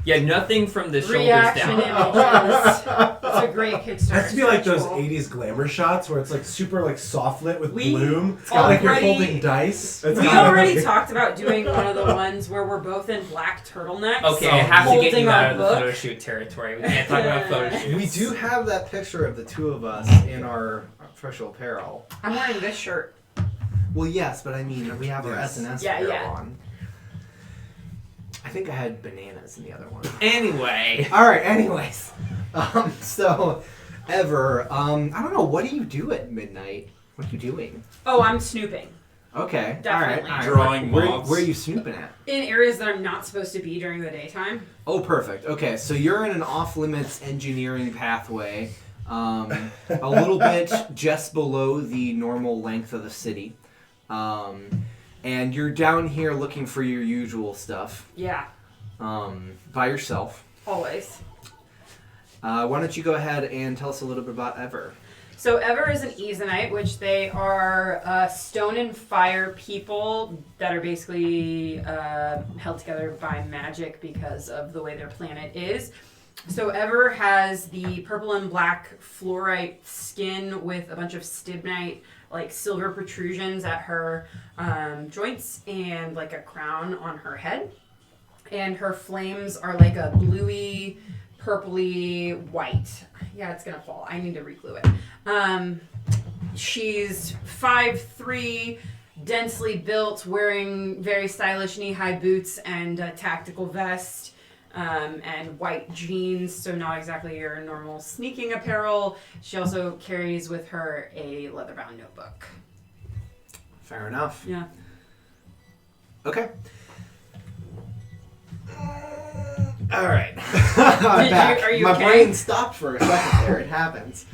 Yeah, nothing from the shoulders Reaction down. images. It's a great Kickstarter. It has to be like those visual. 80s glamour shots where it's like super like soft lit with We bloom. It's got like you're already- holding dice. It's We got- already talked about doing one of the ones where we're both in black turtlenecks. Okay, I have to get holding you our out of the book. photo shoot territory. We can't talk about photo shoots. We do have that picture of the two of us in our official apparel. I'm wearing this shirt. Well, yes, but I mean, we have our Yes. SNS Yeah, apparel yeah. on. I think I had bananas in the other one. Anyway. All right. Anyways, so Ever, I don't know. What do you do at midnight? What are you doing? Oh, I'm snooping Okay. Definitely. All right. Drawing Where mobs. are you snooping at? in areas that I'm not supposed to be during the daytime. Oh, perfect. Okay, so you're in an off-limits engineering pathway, a little bit just below the normal length of the city, and you're down here looking for your usual stuff Yeah, by yourself. always. Why don't you go ahead and tell us a little bit about Ever? So Ever is an Easonite, which they are stone and fire people that are basically held together by magic because of the way their planet is. So Ever has the purple and black fluorite skin with a bunch of stibnite, like silver protrusions at her joints and like a crown on her head. And her flames are like a bluey, purpley white. Yeah, it's gonna fall. I need to reglue it. She's 5'3", densely built, wearing very stylish knee-high boots and a tactical vest, and white jeans, so not exactly your normal sneaking apparel. She also carries with her a leather-bound notebook. Fair enough. Yeah. Okay. All right. I'm back. Are you My okay? brain stopped for a second there. It happens.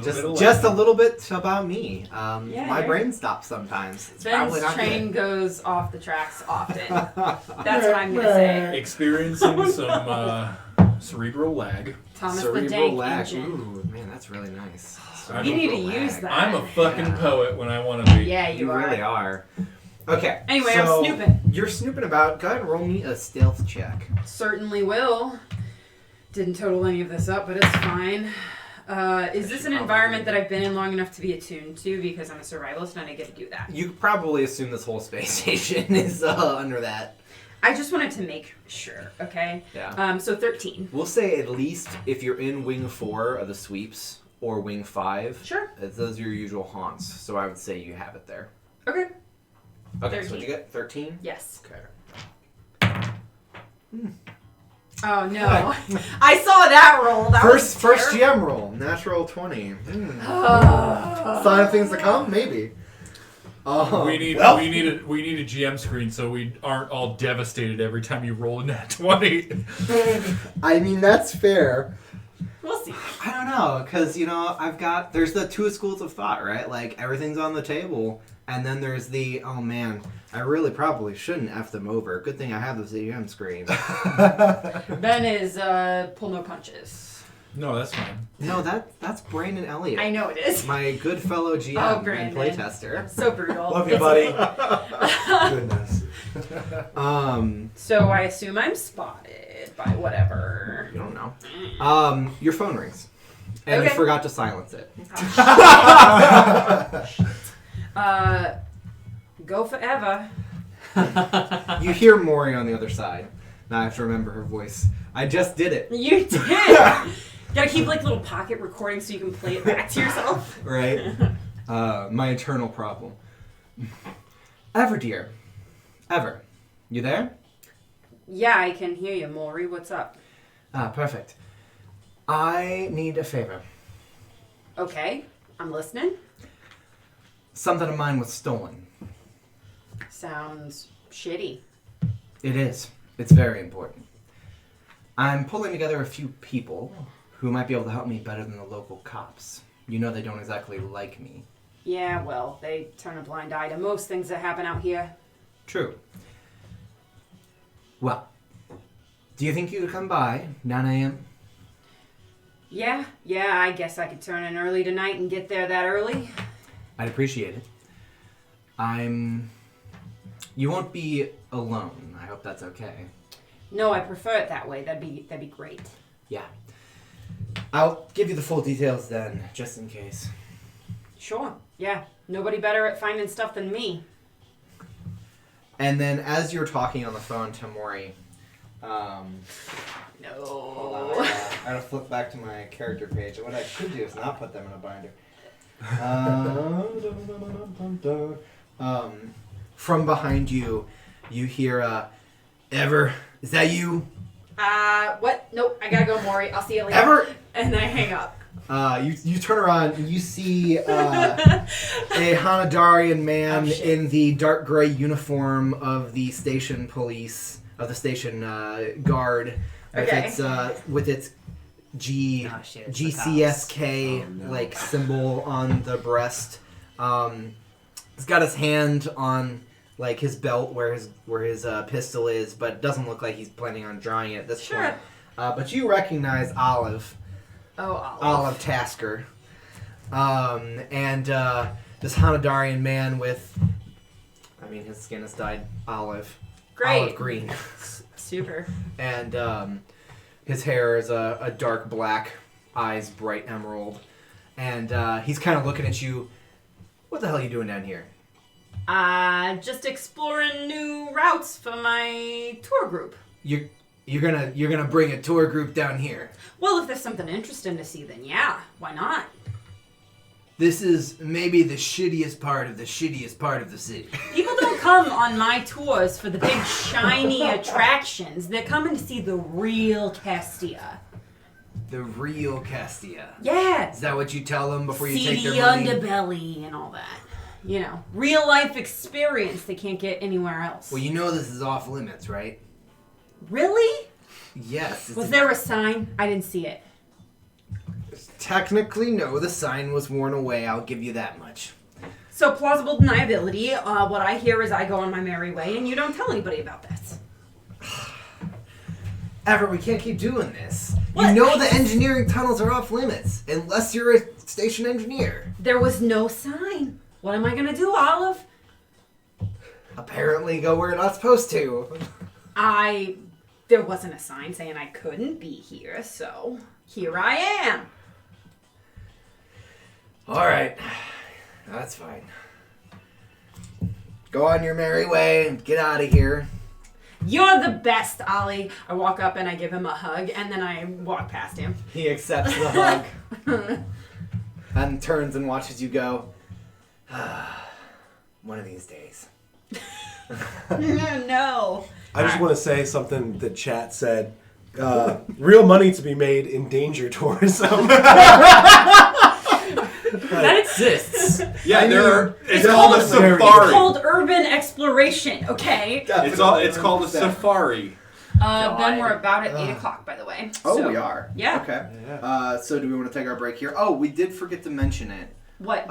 Just a little bit about me. My brain stops sometimes. It's probably Ben's not train good. goes off the tracks often. That's what I'm gonna say. Experiencing some cerebral lag. Thomas the Cerebral Dank lag. Engine. Ooh, man, that's really nice. You need to Cerebral use lag. that. I'm a fucking poet when I want to be. Yeah, You you are. really are. Okay. Anyway, so I'm snooping. You're snooping about. Go ahead and roll me a stealth check. Certainly will. Didn't total any of this up, but it's fine. Is this an environment that I've been in long enough to be attuned to because I'm a survivalist and I get to do that? You could probably assume this whole space station is under that. I just wanted to make sure, okay? Yeah. So 13. We'll say at least if you're in Wing 4 of the sweeps or Wing 5, Sure. those are your usual haunts. So I would say you have it there. Okay. Okay, 13. so what'd you get? 13? Yes. Okay. Oh no. I saw that roll. That First was terrible. GM roll, natural 20. Sign of things to come, maybe. We need a GM screen so we aren't all devastated every time you roll a nat 20. I mean, that's fair. We'll see. I don't know, because, there's the two schools of thought, right? Like, everything's on the table, and then there's the, oh man, I really probably shouldn't F them over. Good thing I have the GM screen. Ben is pull no punches. No, that's fine. No, that's Brandon Elliott. I know it is. My good fellow GM and Brandon. playtester. So brutal. Love you, buddy. Goodness. So I assume I'm spotted by whatever. You don't know. Your phone rings. And you Okay. forgot to silence it. Go forever. You hear Maury on the other side. Now I have to remember her voice. I just did it. You did. Gotta keep like little pocket recordings so you can play it back to yourself. Right? My eternal problem. Ever, dear. Ever. You there? Yeah, I can hear you, Maury. What's up? Perfect. I need a favor. Okay, I'm listening. Something of mine was stolen. Sounds shitty. It is. It's very important. I'm pulling together a few people who might be able to help me better than the local cops. You know they don't exactly like me. Yeah, well, they turn a blind eye to most things that happen out here. True. Well, do you think you could come by 9 a.m.? Yeah, I guess I could turn in early tonight and get there that early. I'd appreciate it. You won't be alone. I hope that's okay. No, I prefer it that way. That'd be great. Yeah. I'll give you the full details then, just in case. Sure. Yeah. Nobody better at finding stuff than me. And then as you're talking on the phone to Maury, hold on, No. I gotta flip back to my character page. What I could do is not put them in a binder. From behind you, you hear, Ever, is that you? What? Nope. I gotta go, Maury. I'll see you later. Ever? And I hang up. You turn around and you see a Hanadarian man in the dark gray uniform of the station police, of the station guard, with its GCS-K symbol on the breast. He's got his hand on like his belt where his pistol is, but it doesn't look like he's planning on drawing it at this point. But you recognize Olive. Oh, Olive Tasker. And this Hanadarian man with, I mean, his skin is dyed olive green. Super. And his hair is a dark black, eyes bright emerald. And he's kind of looking at you. What the hell are you doing down here? Just exploring new routes for my tour group. You're gonna bring a tour group down here. Well, if there's something interesting to see, then yeah, why not? This is maybe the shittiest part of the city. People don't come on my tours for the big shiny attractions. They're coming to see the real Kestia. The real Kestia. Yeah. Is that what you tell them before you See take the their money? underbelly and all that. You know, real life experience they can't get anywhere else. Well, you know this is off limits, right? Really? Yes. Was there a sign? I didn't see it. Technically, no. The sign was worn away. I'll give you that much. So plausible deniability. What I hear is I go on my merry way, and you don't tell anybody about this. Everett, we can't keep doing this. What? You know the engineering tunnels are off limits, unless you're a station engineer. There was no sign. What am I gonna do, Olive? Apparently go where you're not supposed to. There wasn't a sign saying I couldn't be here, so here I am. Alright. That's fine. Go on your merry way and get out of here. You're the best, Ollie. I walk up and I give him a hug, and then I walk past him. He accepts the hug. And turns and watches you go. One of these days. No. I just want to say something that chat said. Real money to be made in danger tourism. That exists. Yeah, it's called called a It's safari. called urban exploration, okay? It's called a safari. Ben, we're about at 8 o'clock, by the way. Oh, So- we are? Yeah. Okay. So do we want to take our break here? Oh, we did forget to mention it. What?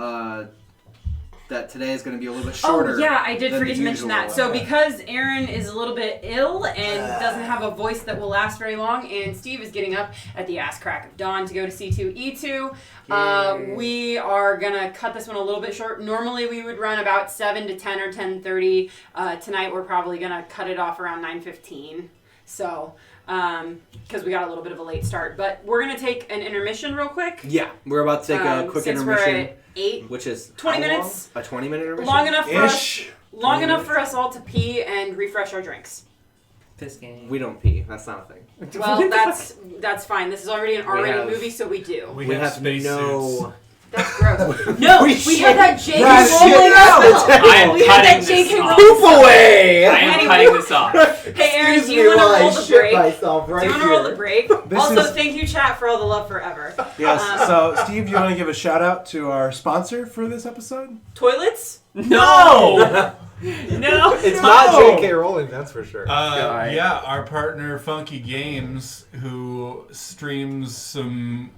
That today is going to be a little bit shorter. Oh, yeah, I did than forget to mention usual. that. So because Aaron is a little bit ill and doesn't have a voice that will last very long, and Steve is getting up at the ass crack of dawn to go to C2E2, we are going to cut this one a little bit short. Normally we would run about 7 to 10 or 10:30. Tonight we're probably going to cut it off around 9:15. So, because we got a little bit of a late start. But we're going to take an intermission real quick. Yeah, we're about to take a quick since intermission. We're at 8. Which is 20 how minutes. Long? A 20-minute intermission? Long enough for Ish. us. Long enough for us all to pee and refresh our drinks. This game. We don't pee. That's not a thing. Well, that's fine. This is already an R-rated movie, so we do. We We have have space no... suits. That's gross. No, we had that J.K. Rowling I am We had that cutting this J.K. off. Rowling away! I am cutting this off. Hey, Aaron, do you want to roll the break? myself right Do you want to roll the break? This Also, is- thank you, chat, for all the love forever. Yes. So, Steve, do you want to give a shout out to our sponsor for this episode? Toilets? No! No! It's No! not J.K. Rowling, that's for sure. Yeah, our partner Funky Games, who streams some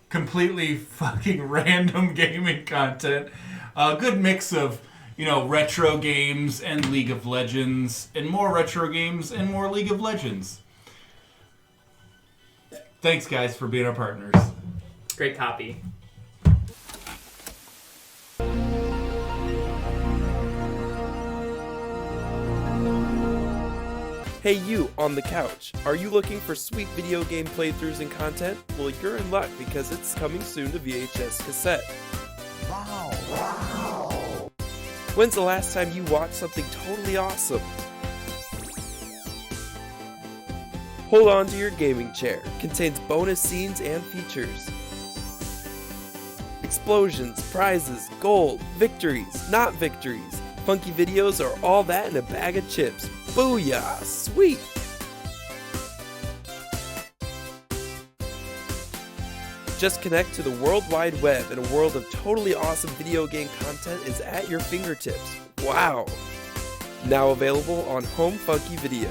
completely fucking random gaming content. A good mix of, retro games and League of Legends, and more retro games and more League of Legends. Thanks, guys, for being our partners. Great copy. Hey you, on the couch. Are you looking for sweet video game playthroughs and content? Well, you're in luck because it's coming soon to VHS cassette. Wow. When's the last time you watched something totally awesome? Hold on to your gaming chair. Contains bonus scenes and features. Explosions, prizes, gold, victories, not victories. Funky videos are all that in a bag of chips. Booyah! Sweet! Just connect to the World Wide Web and a world of totally awesome video game content is at your fingertips. Wow! Now available on Home Funky Video.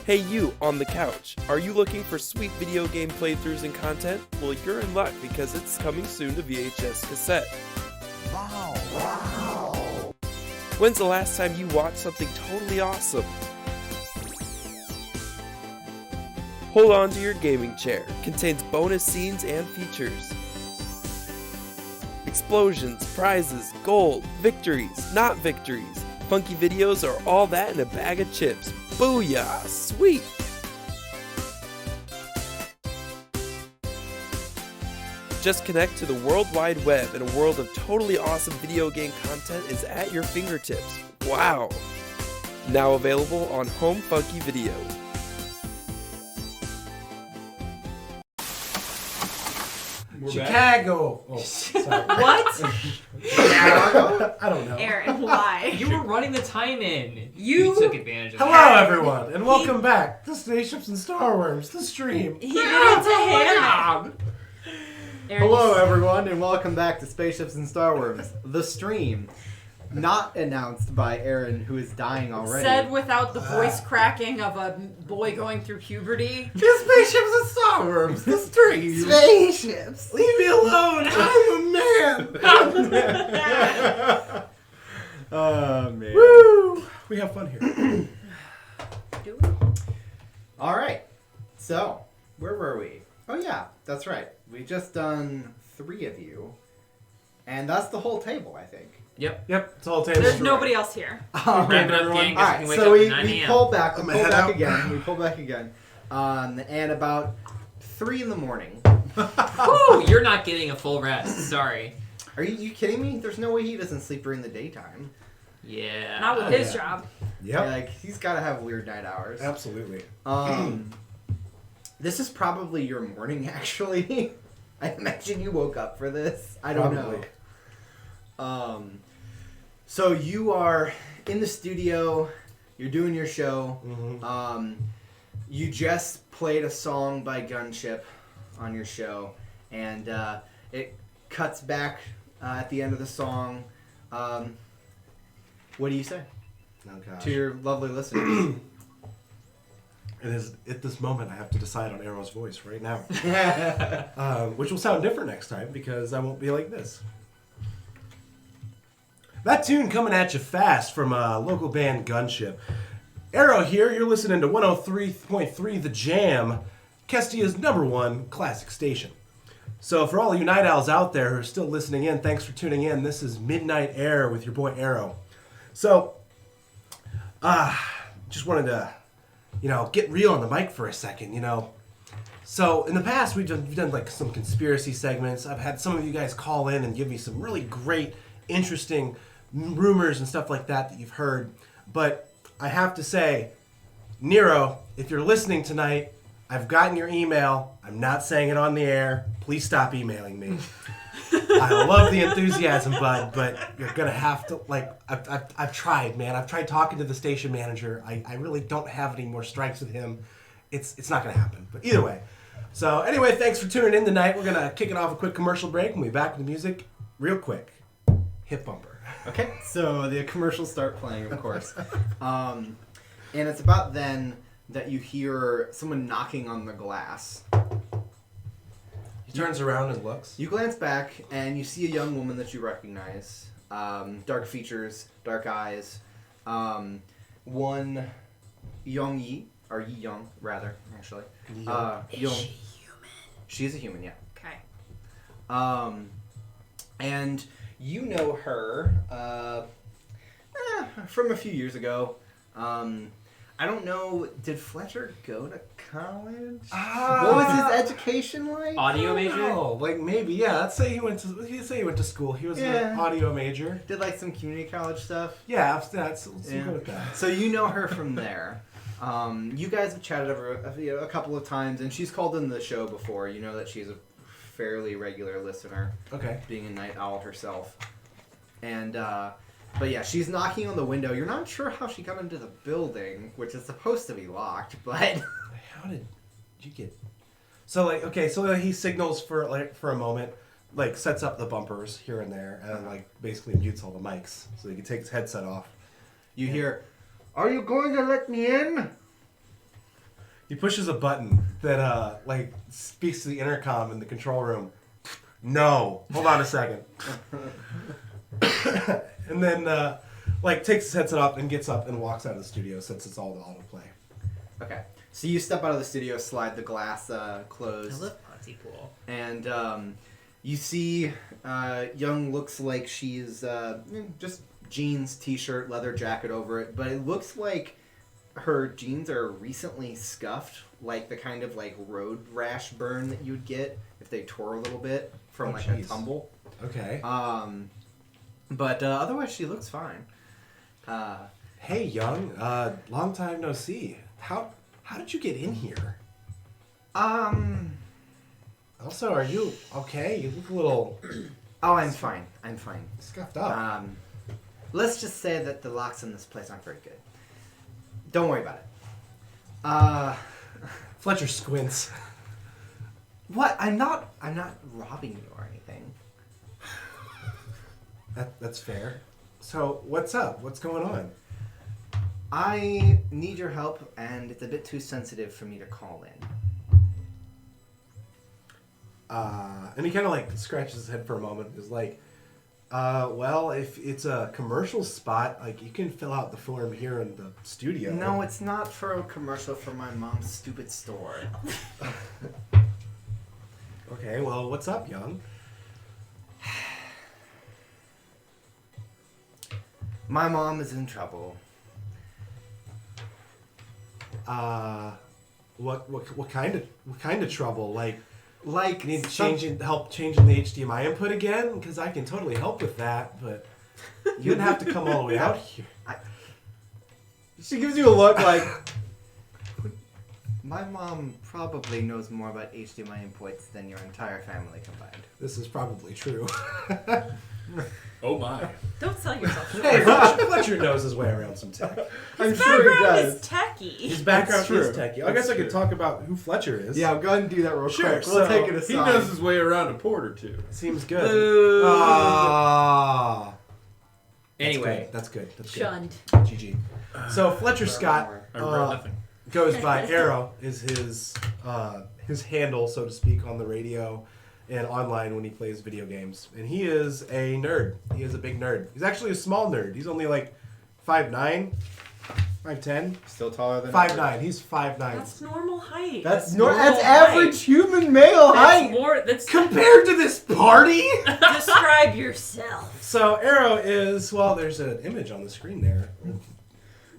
Hey you, on the couch, are you looking for sweet video game playthroughs and content? Well, you're in luck because it's coming soon to VHS cassette. Wow! When's the last time you watched something totally awesome? Hold on to your gaming chair. Contains bonus scenes and features. Explosions, prizes, gold, victories, not victories. Funky videos are all that in a bag of chips. Booyah! Sweet! Just connect to the World Wide Web and a world of totally awesome video game content is at your fingertips. Wow! Now available on Home Funky Video. We're back. Chicago. Oh, sorry. What? I don't know. Aaron, why? You were running the time in. You took advantage of Hello, that. everyone, and welcome back to Spaceships and Starwyrms, the stream. He did it to him. Aaron, Hello, everyone, and welcome back to Spaceships and Starwyrms, the stream. not announced by Aaron, who is dying already. Said without the voice cracking of a boy going through puberty. Just spaceships and starworms. The stream. Spaceships. Leave me alone. I'm a man. Oh man. Woo! We have fun here. Do we? All right. So, where were we? Oh yeah, that's right. We just done 3 of you, and that's the whole table, I think. Yep. Yep, it's all table. There's nobody else here. Wrap it up, gang. All Guess we right, can wake so up we, at 9 we a.m. pull back. We I'm pull gonna head back out. again. We pull back again. And about 3 in the morning. Woo! You're not getting a full rest. Sorry. Are you kidding me? There's no way he doesn't sleep during the daytime. Yeah. Not with his yeah. job. Yep. Like he's got to have weird night hours. Absolutely. This is probably your morning, actually. I imagine you woke up for this. I don't Probably. know. So you are in the studio. You're doing your show. Mm-hmm. You just played a song by Gunship on your show, and it cuts back at the end of the song. What do you say Oh gosh. to your lovely listeners? It is at this moment I have to decide on Arrow's voice right now, which will sound different next time because I won't be like this. That tune coming at you fast from local band Gunship. Arrow here, you're listening to 103.3 The Jam, Kestia's #1 classic station. So for all you night owls out there who are still listening in, thanks for tuning in. This is Midnight Air with your boy Arrow. So, just wanted to, get real on the mic for a second, So in the past, we've done like some conspiracy segments. I've had some of you guys call in and give me some really great, interesting rumors and stuff like that you've heard. But I have to say, Nero, if you're listening tonight, I've gotten your email. I'm not saying it on the air. Please stop emailing me. I love the enthusiasm, bud, but you're gonna have to I've tried, man. I've tried talking to the station manager. I really don't have any more strikes with him. It's not gonna happen. But either way. So anyway, thanks for tuning in tonight. We're gonna kick it off a quick commercial break and we'll be back with the music real quick. Hip bumper. Okay, so the commercials start playing, of course. And it's about then that you hear someone knocking on the glass. He turns around and looks. You glance back and you see a young woman that you recognize. Dark features, dark eyes. One Yong Yi, or Yi Young, rather, actually. Is she human? She is a human, yeah. Okay. And you know her from a few years ago. I don't know, did Fletcher go to college? What was his education like? Audio major? Oh, like maybe, yeah. Let's say he went to school. He was an audio major. Did like some community college stuff? Yeah, let's go with that. So you know her from there. You guys have chatted over a couple of times, and she's called in the show before. You know that she's a fairly regular listener, Okay. being a night owl herself. And, but yeah, she's knocking on the window. You're not sure how she got into the building, which is supposed to be locked, but... How did you get... So, so he signals for a moment, sets up the bumpers here and there, and, basically mutes all the mics, so he can take his headset off. You hear, "Are you going to let me in?" He pushes a button that, speaks to the intercom in the control room. No. Hold on a second. And then, takes his headset off and gets up and walks out of the studio since it's all the autoplay. Okay. So you step out of the studio, slide the glass closed. I love Ponzi Pool. And you see Young looks like she's just jeans, t-shirt, leather jacket over it. But it looks like her jeans are recently scuffed, like the kind of road rash burn that you'd get if they tore a little bit from a tumble. Okay. But otherwise she looks fine. Hey, Young. Long time no see. How did you get in here? Also, are you okay? You look a little... Oh, I'm fine. I'm fine. Scuffed up. Let's just say that the locks in this place aren't very good. Don't worry about it. Fletcher squints. What? I'm not robbing you or anything. That's fair. So, what's up? What's going on? I need your help, and it's a bit too sensitive for me to call in. And he kind of like scratches his head for a moment. Is like, well, if it's a commercial spot, like you can fill out the form here in the studio. No, it's not for a commercial for my mom's stupid store. Okay, well, what's up, young? My mom is in trouble. What kind of trouble? Like need some- help changing the HDMI input again? Because I can totally help with that, but you didn't have to come all the way out here. She gives you a look like... My mom probably knows more about HDMI inputs than your entire family combined. This is probably true. Oh my. Don't sell yourself short. Hey, Fletcher knows his way around some tech. I'm His sure he background does. is techie. His background true. is techie. I That's guess I could true. talk about who Fletcher is. Yeah, go ahead and do that real Sure, quick. We'll so take it aside. He knows his way around a port or two. Seems good. Boo. Ah. Anyway, That's good. That's good. Shunned. GG. So Fletcher Scott I regret nothing. goes by Arrow is his handle, so to speak, on the radio and online when he plays video games. And he is a nerd. He is a big nerd. He's actually a small nerd. He's only like 5'9", 5'10". Still taller than 5'9". He's 5'9". That's normal height. That's normal average human male That's height. more. That's Compared to this party? describe yourself. So Arrow is, well, there's an image on the screen there.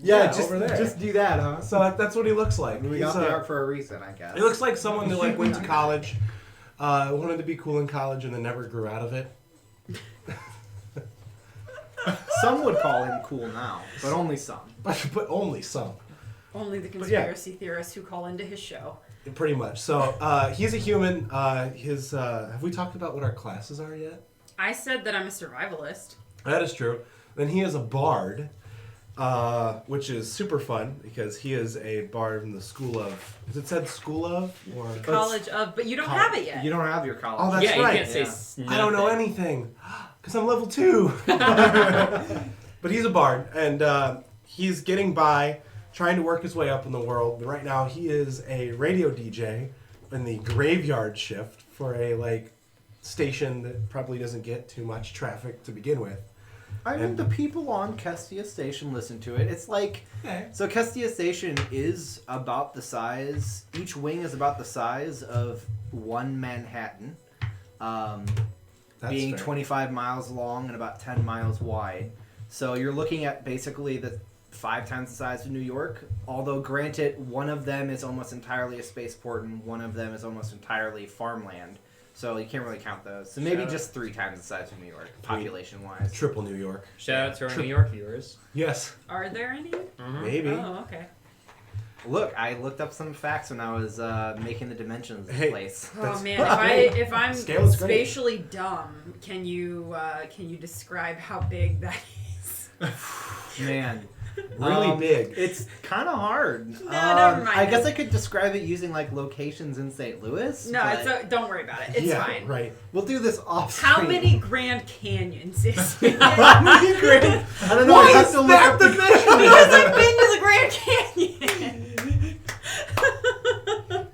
Yeah, just- over there. Just do that, huh? So that's what he looks like. We He's got the art for a reason, I guess. He looks like someone that like went to college, wanted to be cool in college, and then never grew out of it. Some would call him cool now, but only some. But only some, Only the yeah. conspiracy theorists who call into his show. pretty much. So he's a human. Have we talked about what our classes are yet? I said that I'm a survivalist. That is true. Then he is a bard, which is super fun because he is a bard in the school of. Is it said school of or College of, but you don't have it yet. You don't have your college. Oh, that's yeah, right. you can't say Yeah. I don't know nothing. anything because I'm level 2. But he's a bard, and he's getting by, trying to work his way up in the world. Right now, he is a radio DJ in the graveyard shift for a station that probably doesn't get too much traffic to begin with. I mean, the people on Kestia Station listen to it. It's like... So Kestia Station is about the size... Each wing is about the size of one Manhattan. That's Being fair. 25 miles long and about 10 miles wide. So you're looking at basically the 5 times the size of New York. Although, granted, one of them is almost entirely a spaceport and one of them is almost entirely farmland. So you can't really count those. So maybe Shout out. just 3 times the size of New York, population-wise. Triple New York. Shout out to our New York viewers. Yes, Are there any? maybe. Oh, okay. Look, I looked up some facts when I was making the dimensions Hey. place. Oh That's- man, if I'm Scale is great. spatially dumb, can you describe how big that is? Man. Really big. It's kind of hard. No, never mind. I guess I could describe it using locations in St. Louis. No, but don't worry about it. It's yeah, fine. right. we'll do this off. How many Grand Canyons is it? How many grand? I don't know. I have to look up the Because I've been to the Grand Canyon. I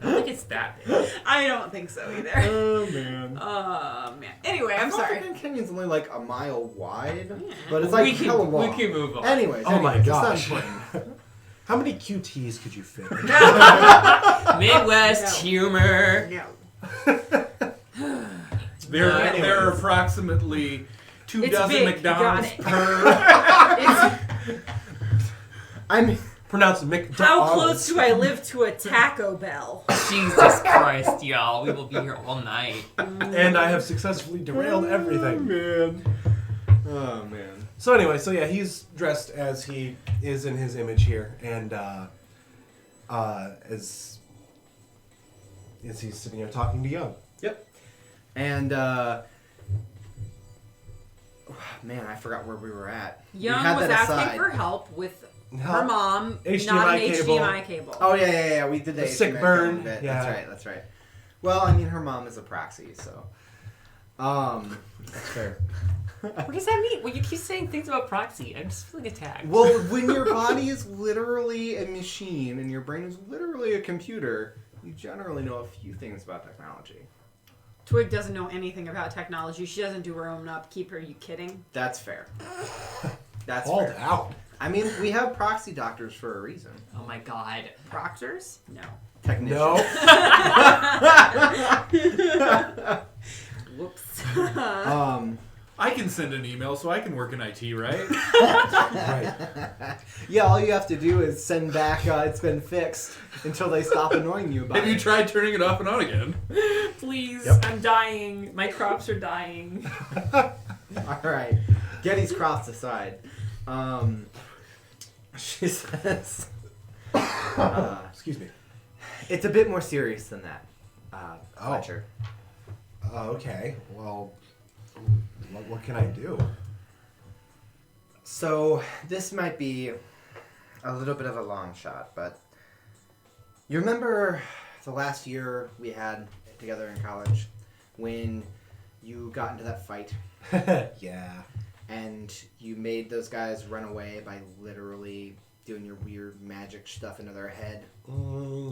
don't think it's that big. I don't think so either. Oh man. Man. Anyway, I'm I thought sorry. The Grand Canyon's only like a mile wide, Yeah. but it's we hella long. can move on. Anyways. Oh my it's not gosh. important. How many QTs could you fit? Midwest humor. Yeah. There are approximately 2 It's dozen big, you McDonald's got it. per. I'm. Pronounced McDonald's. How close do I live to a Taco Bell? Jesus Christ, y'all. We will be here all night. And I have successfully derailed everything. Man. Oh man. So anyway, he's dressed as he is in his image here, and as he's sitting there talking to Young. Yep. And man, I forgot where we were at. We Young had was that asking aside. for help with her Help. mom, HDMI not an cable. HDMI cable. Oh yeah. We did The that. sick burn, Bit. yeah. That's right. Well, I mean, her mom is a proxy, so. That's fair. What does that mean? Well, you keep saying things about proxy. I'm just feeling attacked. Well, when your body is literally a machine and your brain is literally a computer, you generally know a few things about technology. Twig doesn't know anything about technology. She doesn't do her own upkeep. Are you kidding? That's fair. That's Called fair. out. I mean, we have proxy doctors for a reason. Oh my god. Proctors? No. Technicians. No. Whoops. I can send an email, so I can work in IT, right? Right. Yeah, all you have to do is send back, it's been fixed, until they stop annoying you about Have you it. tried turning it off and on again? Please, Yep. I'm dying. My crops are dying. Alright. Getty's crops aside. She says... Excuse me. it's a bit more serious than that, Fletcher. Okay. Well, what can I do? So, this might be a little bit of a long shot, but you remember the last year we had together in college when you got into that fight Yeah. and you made those guys run away by literally doing your weird magic stuff into their head?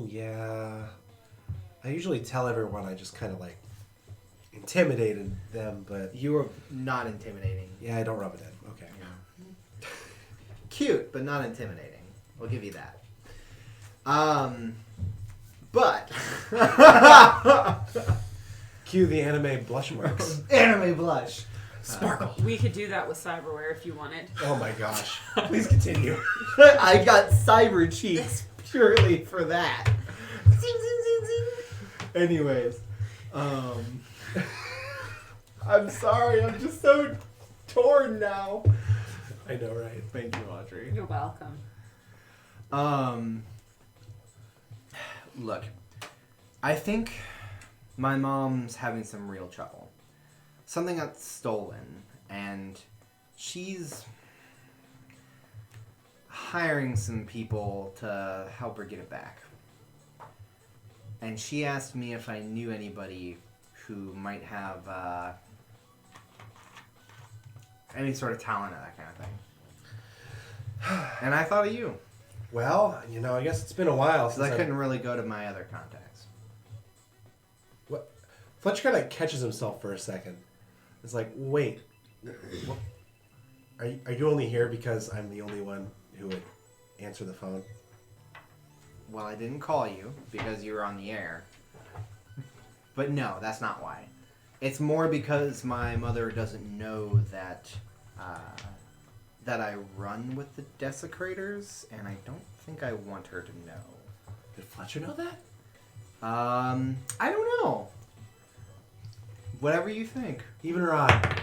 Yeah. I usually tell everyone I just kind of like intimidated them, but You were not intimidating. yeah, I don't rub it in. Okay. Cute, but not intimidating. We'll give you that. But Cue the anime blush marks. anime blush. Sparkle. We could do that with cyberware if you wanted. Oh my gosh. Please continue. I got cyber cheeks purely for that. Zing, zing, zing, zing. Anyways, I'm sorry. I'm just so torn now. I know, right? Thank you, Audrey. You're welcome. Look, I think my mom's having some real trouble. Something got stolen, and she's hiring some people to help her get it back. And she asked me if I knew anybody who might have any sort of talent or that kind of thing. And I thought of you, Well, you know, I guess it's been a while because since I couldn't really go to my other contacts. What? Fletcher kind of catches himself for a second. It's like, wait, what? Are you only here because I'm the only one who would answer the phone? Well, I didn't call you because you were on the air. But no, that's not why. It's more because my mother doesn't know that that I run with the Desecrators, and I don't think I want her to know. Did Fletcher know that? I don't know. Whatever you think. Even or odd?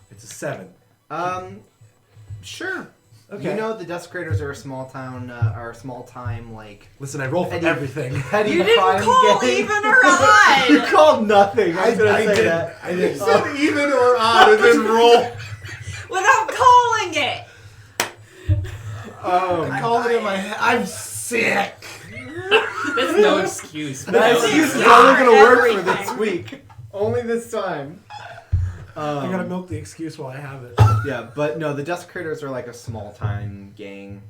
It's a 7. Sure. Okay. You know the Desecrators are a small town, are a small time, like, Listen, I roll for Eddie- everything. petty You didn't crime call gang. even or odd! You called nothing. I was gonna say did. that. I did. Said even or odd and then roll. Without calling it! I called it in my head. I'm sick. That's no excuse. That No excuse is Yeah, only gonna work for everything. this week. Only this time. I gotta milk the excuse while I have it. Yeah, but no, the Desecrators are like a small time gang.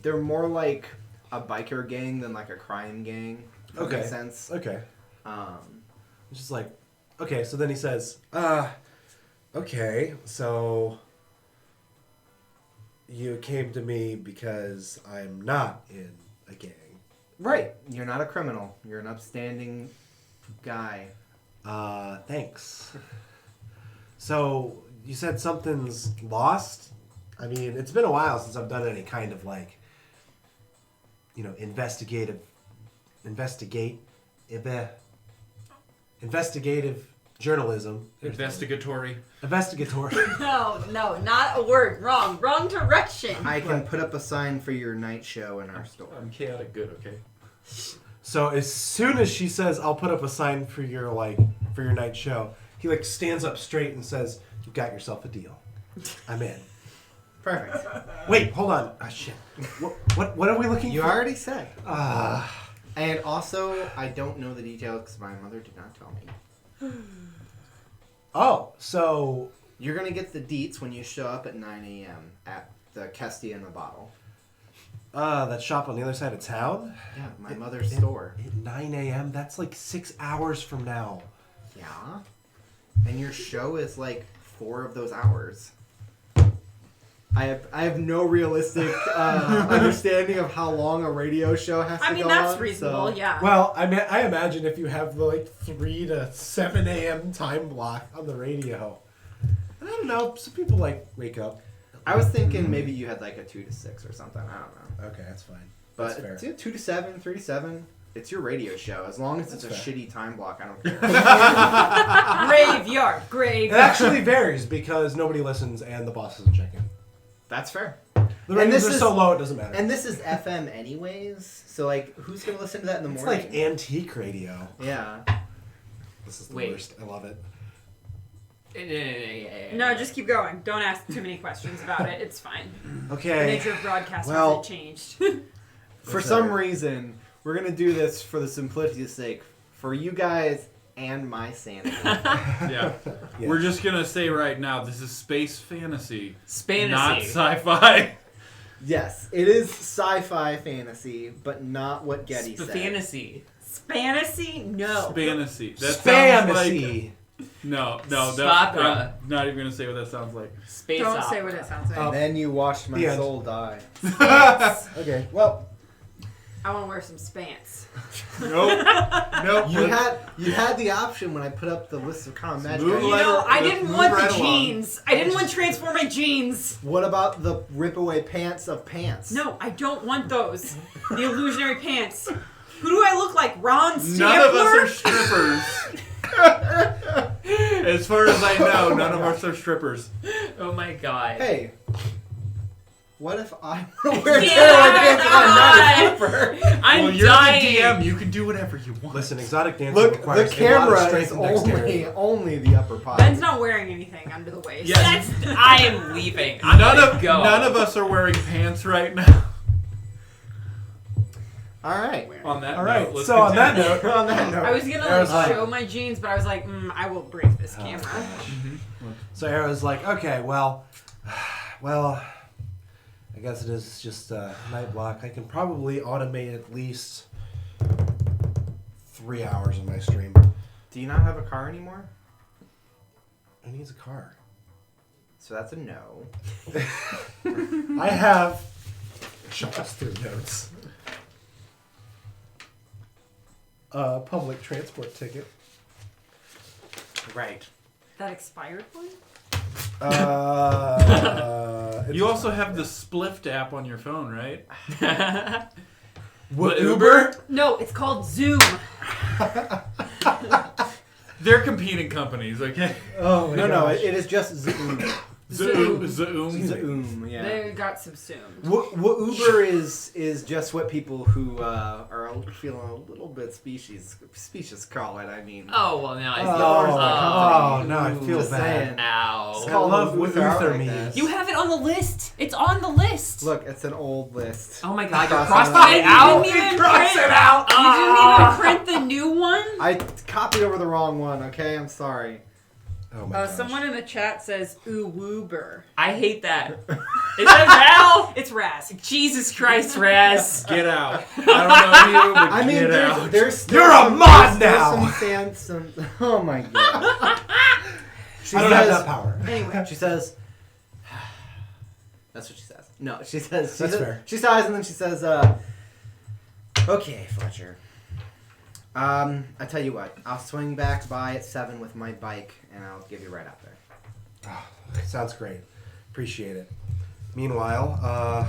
They're more like a biker gang than like a crime gang. If that Okay. makes sense. Okay. Um, It's just like, okay, so then he says, okay, so you came to me because I'm not in a gang. right. You're not a criminal. You're an upstanding guy. Thanks. So, you said something's lost? I mean, it's been a while since I've done any kind of like, you know, investigative journalism. Investigatory. Investigatory. No, not a word. Wrong direction. I can put up a sign for your night show in our store. I'm chaotic good, okay? So as soon as she says, "I'll put up a sign for your night show," he like stands up straight and says, "You got yourself a deal. I'm in." Perfect. Wait, hold on. Ah, shit. What are we looking You for? already said. Ah. And also, I don't know the details because my mother did not tell me. Oh, so You're gonna get the deets when you show up at 9 a.m. at the Kestia in the Bottle. that shop on the other side of town? Yeah, my mother's store. At 9 a.m.? That's like 6 hours from now. Yeah. And your show is like 4 of those hours. I have no realistic understanding of how long a radio show has to go on. I mean, that's reasonable, so- yeah. Well, I imagine if you have the like 3 to 7 a.m. time block on the radio. I don't know. Some people like wake up. I was thinking maybe you had like a 2 to 6 or something. I don't know. Okay, that's fine. But That's fair. 2 to 7, 3 to 7. It's your radio show. As long as it's That's a fair. shitty time block, I don't care. Graveyard. It actually varies because nobody listens and the boss doesn't check in. That's fair. The ratings are so low it doesn't matter. And this is FM anyways, so like, who's gonna listen to that in the It's morning? like antique radio. Yeah. This is the Wait. worst. I love it. No, just keep going. Don't ask too many questions about it. It's fine. The Okay. nature of broadcast Well- hasn't changed. For some reason, we're gonna do this for the simplicity's sake, for you guys and my sanity. Yeah. Yeah. We're just gonna say right now, this is space fantasy, Fantasy. not sci-fi. Yes, it is sci-fi fantasy, but not what Getty said. Fantasy. Fantasy? No. Fantasy. That sounds like Fantasy. no. Spopera. I'm not even gonna say what that sounds like. Space Don't opera. say what it sounds like. And then you watched my The end. soul die. Okay. Well, I want to wear some spants. Nope. Nope. You had the option when I put up the list of common magic Move items. You know, I Let's didn't move want right the along. jeans. I didn't want to transform my jeans. What about the rip away pants of pants? No, I don't want those. The illusionary pants. Who do I look like? Ron Stampler? None of us are strippers. As far as I know, none of us are strippers. Oh my god. Hey, what if I wear Yeah, tailor pants and I'm not a stripper? I'm Well, you're dying. the DM. You can do whatever you want. listen, exotic dancing Look, the requires a lot of camera strength is and dexterity. only the upper part. Ben's not wearing anything under the waist. Yes. I am leaving. I'm None gonna of go. none of us are wearing pants right now. All right. On that All note, right. let's So on that continue. note, On that note, I was gonna Arrow's like like- show my jeans, but I was like, I will break this camera. so Arrow's like, okay, well, I guess it is just a night block. I can probably automate at least 3 hours of my stream. do you not have a car anymore? Who needs a car? So that's a no. I have. Shuffles through notes. Public transport ticket. Right. That expired one? You also have the Splift app on your phone, right? What, Uber? No, it's called Zoom. They're competing companies, okay? Oh my No, gosh. it is just Zoom. Zoom. Zoom, yeah. They got subsumed. What Uber is just what people who are feeling a little bit specious call it. I mean, Oh well, now I see. Oh, no, I feel just bad. saying. Ow. I love what Uther out Uther like means. that. You have it on the list. It's on the list. Look, it's an old list. Oh my god, you're Crossing crossing it out. You didn't even Cross print it out. You didn't even print the new one? I copied over the wrong one. Okay, I'm sorry. Oh my gosh. Someone in the chat says ooh woober. I hate that. Is that Val? It's Raz. Jesus Christ, Raz. Get out. I don't know you, but I mean, get out. there's You're a mod now! Some oh my god. She I don't have says- that power. Anyway. She says. That's what she says. No, she says. That's fair. She sighs and then she says, "Okay, Fletcher. I tell you what. I'll swing back by at 7 with my bike, and I'll give you right out there." Oh, sounds great. Appreciate it. Meanwhile,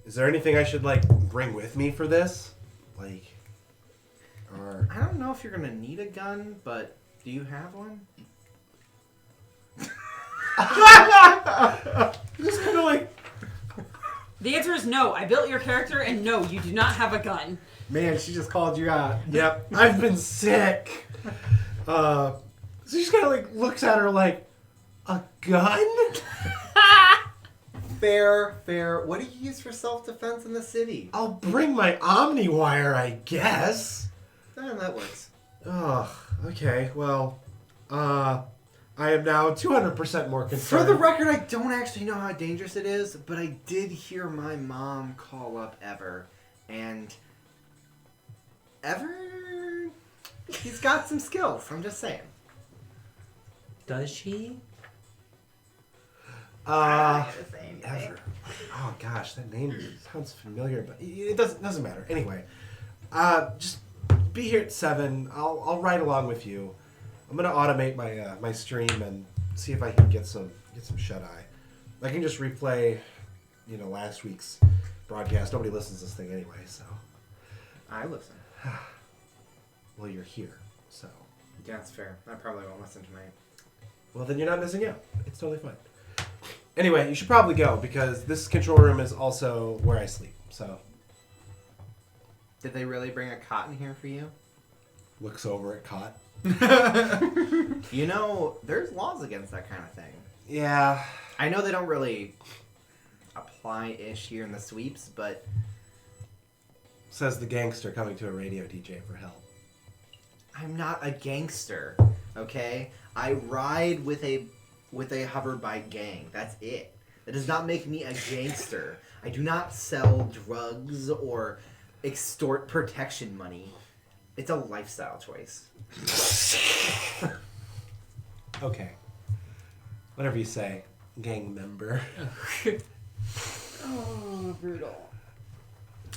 is there anything I should like bring with me for this? Like, or I don't know if you're gonna need a gun, but do you have one? just kind of like. The answer is no. I built your character, and no, you do not have a gun. Man, she just called you out. Yep, I've been sick. So she just kind of like looks at her like, a gun? Fair. What do you use for self-defense in the city? I'll bring my OmniWire, I guess. That works. Ugh. Okay. Well, I am now 200% more concerned. For the record, I don't actually know how dangerous it is, but I did hear my mom call up Ever, and Ever, he's got some skills. I'm just saying. Does she? Ever. Oh gosh, that name sounds familiar, but it doesn't matter. Anyway, just be here at 7. I'll ride along with you. I'm gonna automate my my stream and see if I can get some shut eye. I can just replay, last week's broadcast. Nobody listens to this thing anyway, so. I listen. Well, you're here, so. Yeah, that's fair. I probably won't listen tonight. Well, then you're not missing out. It's totally fine. Anyway, you should probably go because this control room is also where I sleep. So. Did they really bring a cot in here for you? Looks over at Cot. There's laws against that kind of thing. Yeah. I know they don't really apply-ish here in the sweeps, but... Says the gangster coming to a radio DJ for help. I'm not a gangster, okay? I ride with a hoverbike gang. That's it. That does not make me a gangster. I do not sell drugs or extort protection money. It's a lifestyle choice. Okay. Whatever you say, gang member. Oh, brutal.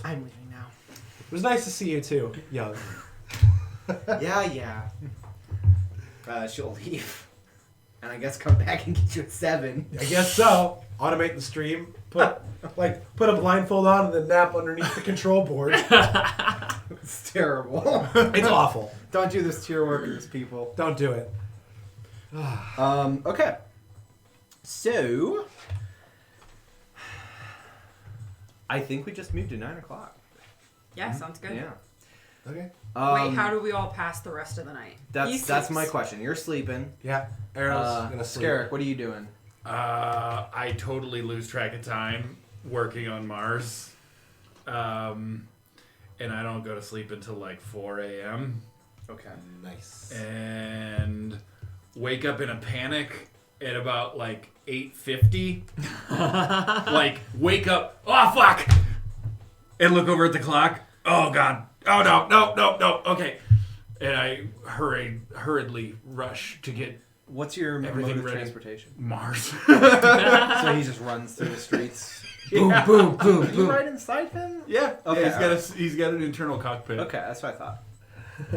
I'm leaving now. It was nice to see you too, young. Yeah. She'll leave. And I guess come back and get you at 7. I guess so. Automate the stream. Put a blindfold on and then nap underneath the control board. It's terrible. It's awful. Don't do this to your workers, people. Don't do it. Okay. So, I think we just moved to 9 o'clock. Yeah, sounds good. Yeah. Okay. Wait, how do we all pass the rest of the night? That's my question. You're sleeping. Yeah. Arrow's gonna sleep. Scarrick, what are you doing? I totally lose track of time working on Mars. And I don't go to sleep until like 4 a.m. Okay. Nice. And wake up in a panic at about like 8:50. Like, wake up. Oh, fuck. And look over at the clock. Oh, God. Oh, no. Okay. And I hurriedly rush to get What's your everything mode of ready. transportation? Mars. So he just runs through the streets. Boom, boom, boom, Are you boom. right inside him? Yeah. Okay, Yeah, he's got an internal cockpit. Okay, that's what I thought.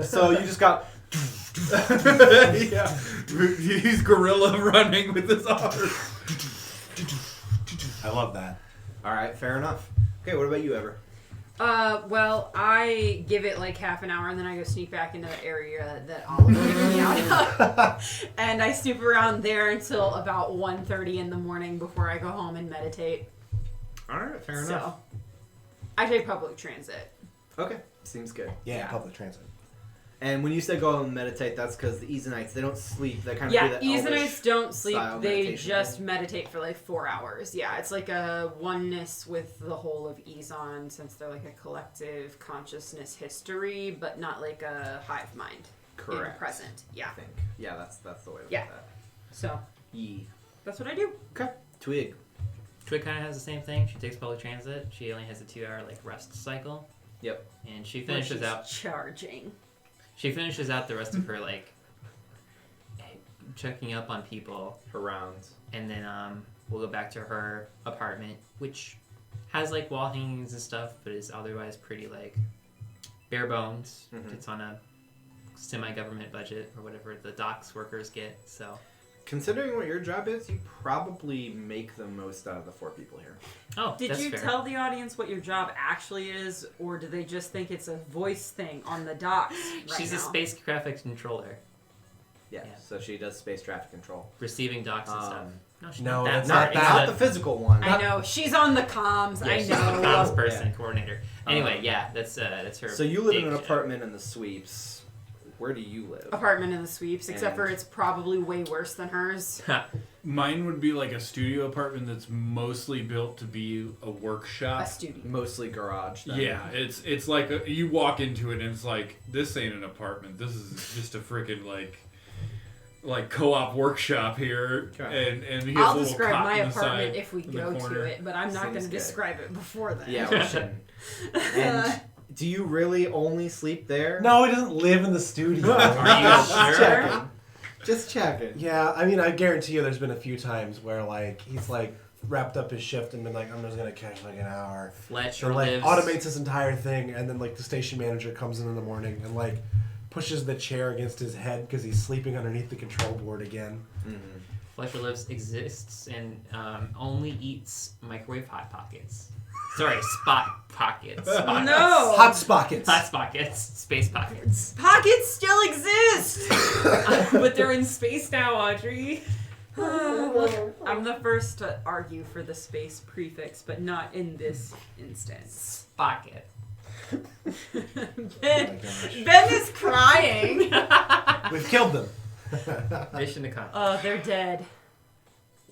So you just got... Yeah. He's gorilla running with his arms. I love that. All right, fair enough. Okay, what about you, Ever? Well, I give it like half an hour and then I go sneak back into the area that Oliver gave me out of. And I snoop around there until about 1:30 in the morning before I go home and meditate. All right, fair enough. So, I take public transit. Okay, seems good. Yeah, Yeah. public transit. And when you say go home and meditate, that's because the Easonites, they don't sleep. They kind of do Yeah, that Easonites don't sleep. style They meditation just thing. meditate for like 4 hours. Yeah, it's like a oneness with the whole of Eason since they're like a collective consciousness history, but not like a hive mind. In the Correct. present. Yeah. I think. Yeah, that's the way to Yeah. put that. So, Yee. that's what I do. Okay. Twig. Twig kind of has the same thing. She takes public transit. She only has a 2-hour like rest cycle. Yep. And she finishes out. Charging. She finishes out the rest of her like checking up on people, Her rounds. and then we'll go back to her apartment, which has like wall hangings and stuff, but is otherwise pretty like bare bones. Mhm. It's on a semi-government budget or whatever the docks workers get. So Considering what your job is, you probably make the most out of the 4 people here. Did that's you fair. tell the audience what your job actually is, or do they just think it's a voice thing on the docks? Right She's a now? space traffic controller, Yeah. Yeah. So she does space traffic control. receiving docks and stuff. Um, No, she's no, not that. that's Not, not It's not a- the physical one. I know she's on the comms. Yeah, I she's know. a comms person, Yeah. coordinator. Anyway, yeah, that's her. So you live in big an job. apartment in the sweeps. Where do you live? Apartment in the sweeps, except for And- it's probably way worse than hers. Mine would be like a studio apartment that's mostly built to be a A workshop. studio. Mostly garage. Then. Yeah, it's like you walk into it and it's like, this ain't an apartment. This is just a freaking like like co-op workshop here, Okay. and he has I'll a little describe cot my in the apartment side, if we in the go to corner. it, but I'm not going Seems to good. describe it before then. Yeah, we shouldn't. And do you really only sleep there? No, he doesn't live in the studio. Are you sure? Checking. Just checking. Yeah, I mean, I guarantee you there's been a few times where, like, he's, like, wrapped up his shift and been like, I'm just going to catch, like, an hour. Fletcher Or, like, lives. automates this entire thing, and then, like, the station manager comes in the morning and, like, pushes the chair against his head because he's sleeping underneath the control board again. Mm-hmm. Fletcher lives, exists, and only eats microwave hot pockets. Sorry, spot pockets. Spockets. No! Hot spockets. Hot pockets. Space pockets. Pockets still exist! But they're in space now, Audrey. I'm the first to argue for the space prefix, but not in this instance. Pocket. Ben, gosh. Ben is crying. We've killed them. Mission accomplished. Oh, they're dead.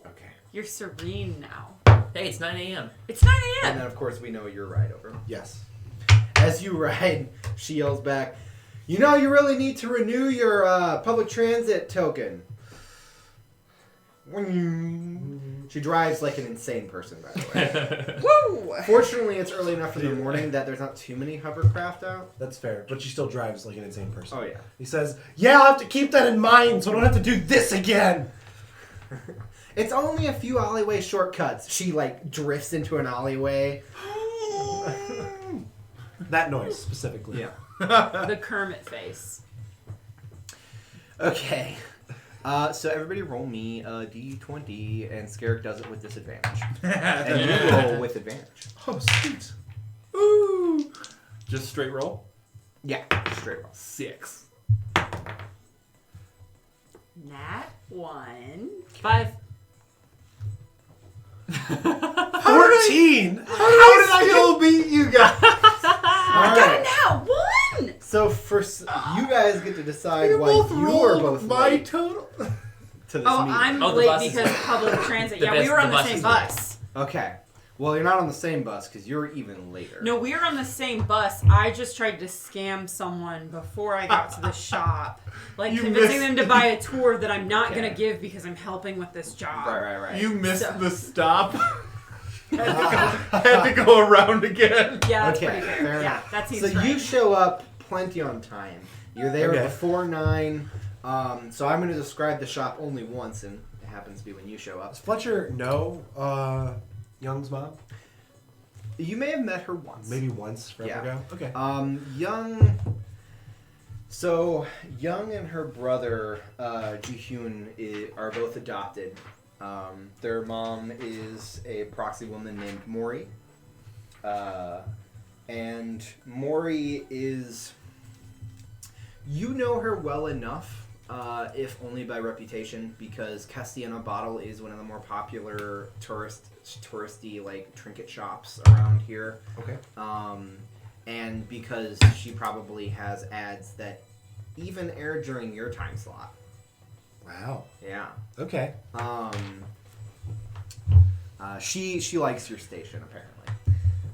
Okay. You're serene now. Hey, it's 9 a.m. It's 9 And a.m. then, of course, we know your ride over. Yes. As you ride, she yells back, "You know, you really need to renew your public transit token." She drives like an insane person, by the way. Woo! Fortunately, it's early enough in the morning that there's not too many hovercraft out. That's fair, but she still drives like an insane person. Oh, yeah. He says, yeah, I'll have to keep that in mind so I don't have to do this again. It's only a few alleyway shortcuts. She, like, drifts into an alleyway. That noise, specifically. Yeah. The Kermit face. Okay. So everybody roll me a d20, and Scarrick does it with disadvantage. And you roll with advantage. Oh, sweet. Woo! Just straight roll. Yeah, straight roll. 6. Nat 1. 5. 14? How did I still beat you guys? I got it now! 1! So you guys get to decide why you are both late total. to this Oh, meeting. I'm Oh, the late bus is because late. public transit. The Yeah, we bus- were on the the bus same is bus. Okay. Well, you're not on the same bus because you're even later. No, we were on the same bus. I just tried to scam someone before I got to the shop. Like, You convincing missed- them to buy a tour that I'm not Okay. going to give because I'm helping with this job. Right. You missed So- the stop. Had to go around again. Yeah, that's Okay, pretty fair. fair Yeah, enough. that seems So right. you show up plenty on time. You're there Okay. before 9. So I'm going to describe the shop only once, and it happens to be when you show up. Does Fletcher know Young's mom? You may have met her once. Maybe once forever Yeah. ago? Okay. Young and her brother, Ji-Hyun, are both adopted. Their mom is a proxy woman named Mori. And Mori is... You know her well enough, if only by reputation, because Kestia in a Bottle is one of the more popular touristy, like, trinket shops around here. Okay. And because she probably has ads that even air during your time slot. Wow. Yeah. Okay. She likes your station apparently.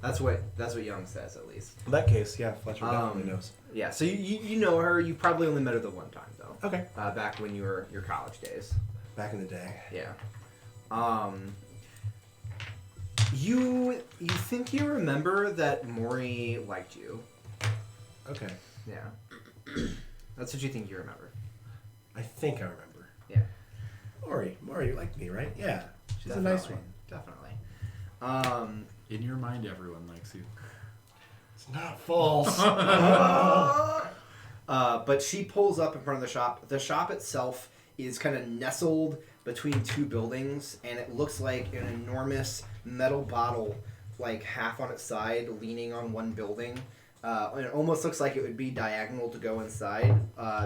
That's what Young says at least. In that case, yeah, Fletcher definitely knows. Yeah. So you know her. You probably only met her the one time though. Okay. Back when you were your college days. Back in the day. Yeah. You think you remember that Mori liked you? Okay. Yeah. That's what you think you remember. I think I remember. Yeah. Maury, you like me, right? Yeah. She's a nice one. Definitely. In your mind, everyone likes you. It's not false. But she pulls up in front of the shop. The shop itself is kind of nestled between two buildings, and it looks like an enormous metal bottle, like half on its side, leaning on one building. And it almost looks like it would be diagonal to go inside,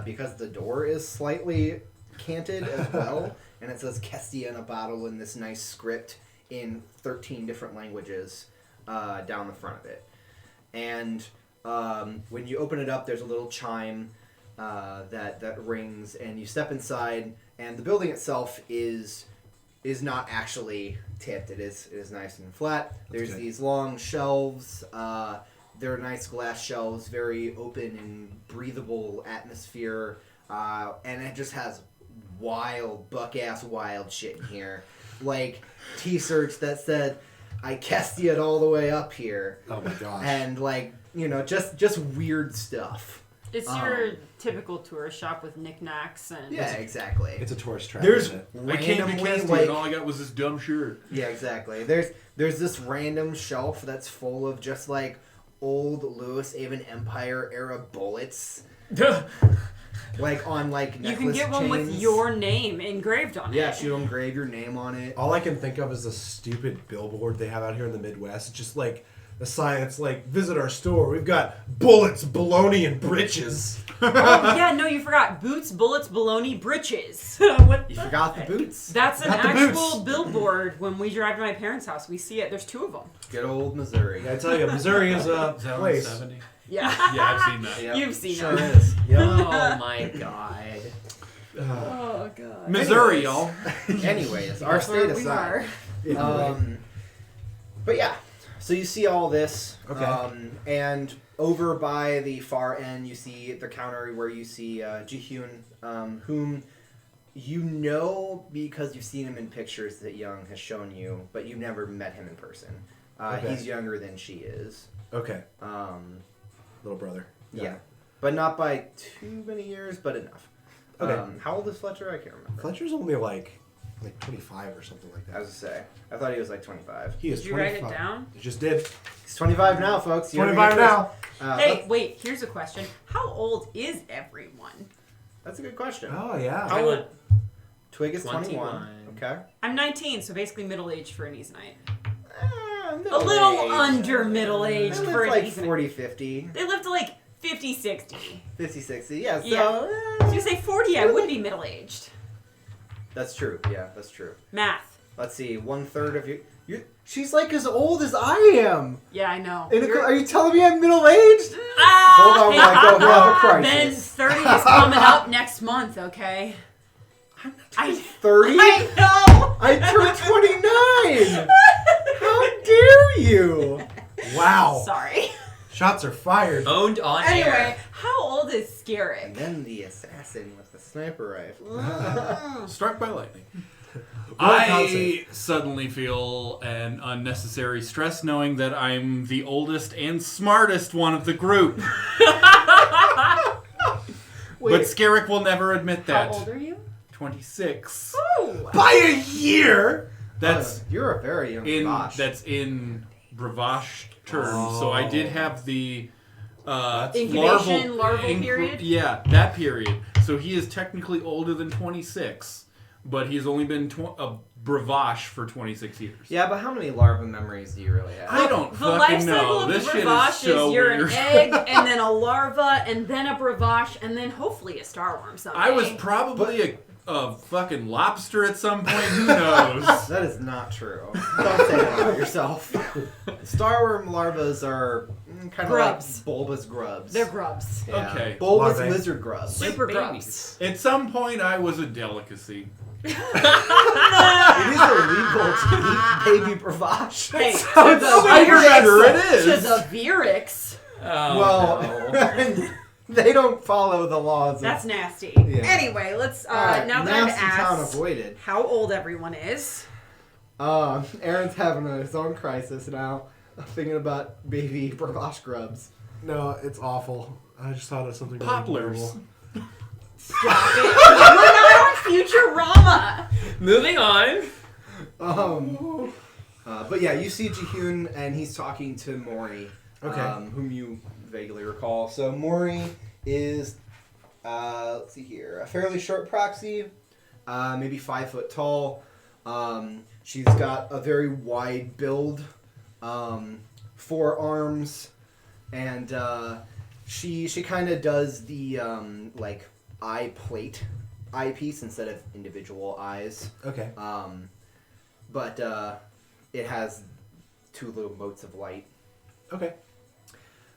because the door is slightly canted as well, and it says Kestia in a Bottle in this nice script in 13 different languages down the front of it. And when you open it up, there's a little chime that rings, and you step inside, and the building itself is not actually tipped. It is nice and flat. There's good. these long shelves. They're nice glass shelves, very open and breathable atmosphere, and it just has wild, buck-ass wild shit in here. Like, T-shirts that said, I Kestia it all the way up here. Oh my gosh. And, like, you know, just weird stuff. It's your typical tourist shop with knickknacks and... Yeah, exactly. It's a tourist trap. There's isn't it? I came to randomly, Kestia like... and all I got was this dumb shirt. Yeah, exactly. There's this random shelf that's full of just, like, old Lewis Avon Empire era bullets. Like, on, like, necklace You can get one with chains. your name engraved on it. Yeah, she'll engrave your name on it. All I can think of is the stupid billboard they have out here in the Midwest. It's just like a sign that's like, visit our store. We've got bullets, bologna, and britches. Oh, yeah, no, you forgot. Boots, bullets, baloney, britches. What You the forgot the heck? boots. That's an Not the actual boots. billboard when we drive to my parents' house. We see it. There's 2 of them. Good old Missouri. I tell you, Missouri is a Is that on place. 70? Yeah. Yeah, I've seen that. Yep, You've seen sure them. is. Yep. Oh my god. Oh, God. Missouri, Anyways. y'all. Anyways, our That's where state we aside. are. But yeah, so you see all this. Okay. And over by the far end, you see the counter where you see Ji-Hyun, whom you know because you've seen him in pictures that Young has shown you, but you've never met him in person. Okay. He's younger than she is. Okay. Little brother. Yeah. But not by too many years, but enough. Okay. How old is Fletcher? I can't remember. Fletcher's only like 25 or something like I that. was to say. I thought he was like 25. He is Did you write 25. it down? I just did. He's 25 now, folks. You heard it 25 here now. first. Hey, wait, here's a question. How old is everyone? That's a good question. Oh yeah. How old? Twig is 21. 21. Okay. I'm 19, so basically middle-aged for Annie's night. A A little under middle-aged They for live like Annie's night. 40, 50. They live to like 50, 60. 50, 60. Yeah, so... Yeah. So you say 40, I would be middle-aged. That's true. Yeah, that's true. Math. Let's see. 1/3 of you... She's like as old as I am. Yeah, I know. Are you telling me I'm middle-aged? Ah, Hold on while I go have a Then crisis. 30 is coming up next month, okay? I 30? I know! I turned 29! How dare you? Wow. Sorry. Shots are fired. Owned on Anyway, air. how old is And Scarrick? then the assassin with the sniper rifle. Struck by lightning. Roll con I save. suddenly feel an unnecessary stress knowing that I'm the oldest and smartest one of the group. But Scarrick will never admit that. How old are you? 26. Oh! By a year. That's You're a very young Bosch. that's in Bravache terms. So I did have the Incubation, larval period? Yeah, that period. So he is technically older than 26, but he's only been a Bravache for 26 years. Yeah, but how many larva memories do you really have? I don't The fucking life cycle know. of This the shit bravache is so you're weird. an egg, and then a larva, and then a bravache, and then hopefully a starworm someday. I was probably a fucking lobster at some point. Who knows? That is not true. Don't say that about yourself. Starworm larvas are kind of Grubs. like bulbous grubs. They're grubs. Yeah. Okay. Bulbous Larvae. lizard grubs. Super babies. grubs. At some point, I was a delicacy. It is illegal to eat baby bravache. Hey, to sounds the so I remember it Vyrix, is. to the Vyrix, Oh, Well, no. they don't follow the laws. that's nasty. Yeah. Anyway, let's Alright, now that I've nasty town asked avoided. how old everyone is. Aaron's having his own crisis now, thinking about baby bravache grubs. No, it's awful. I just thought of something. really Poplars. horrible. Stop it. We're not on Futurama. Moving on. But yeah, you see Ji-Hyun, and he's talking to Mori, Okay. whom you vaguely recall. So Mori is, let's see here, a fairly short proxy, maybe 5 foot tall. She's got a very wide build, forearms, and she kind of does the like eyepiece instead of individual eyes. Okay. But it has 2 little motes of light. Okay.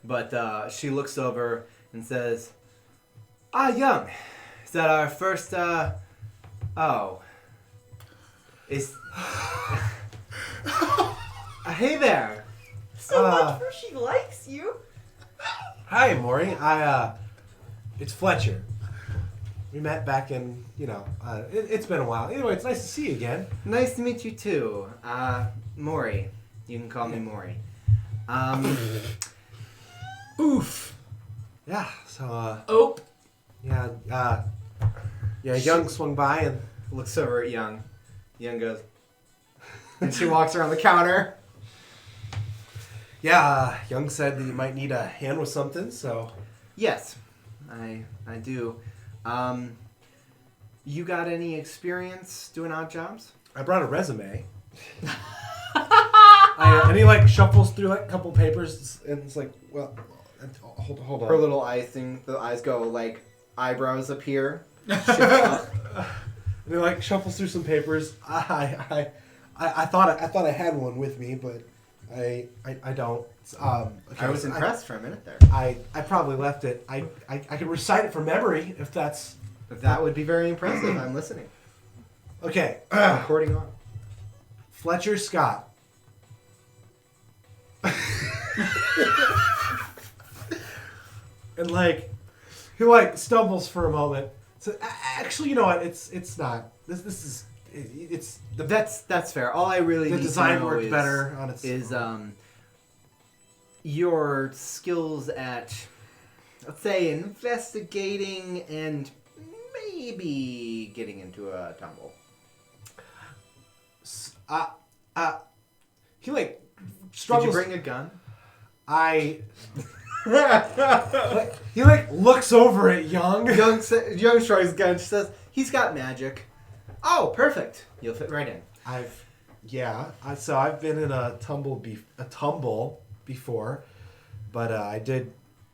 But she looks over and says, Young, is that our first, is... Hey there. So much for she likes you. Hi, Maury. It's Fletcher. We met back in, it's been a while. Anyway, it's nice to see you again. Nice to meet you too. Maury. You can call me Maury. Oof. Yeah, so, Oh. yeah, Young swung by and... Looks over at Young. Young goes, and she walks around the counter. Yeah, Young said that you might need a hand with something, so... Yes, I do. You got any experience doing odd jobs? I brought a resume. And he, shuffles through, a couple papers, and it's like, well... Hold on. Her little eye thing, the eyes go, eyebrows appear. Shift up. And he, shuffles through some papers. I thought I had one with me, but I don't. Okay, I was impressed for a minute there. I probably left it. I can recite it from memory if that's... That would be very impressive. I'm listening. Okay. Recording on. Fletcher Scott. And he stumbles for a moment. So actually, you know what? It's not. This is it's the That's fair. All I really the need design to know worked better on its is your skills at, let's say, investigating and maybe getting into a tumble. He struggles. Did you bring a gun? He looks over at Young. Young shrugs his gun. She says, "He's got magic." Oh, perfect. You'll fit right in. I've been in a tumble before, but I did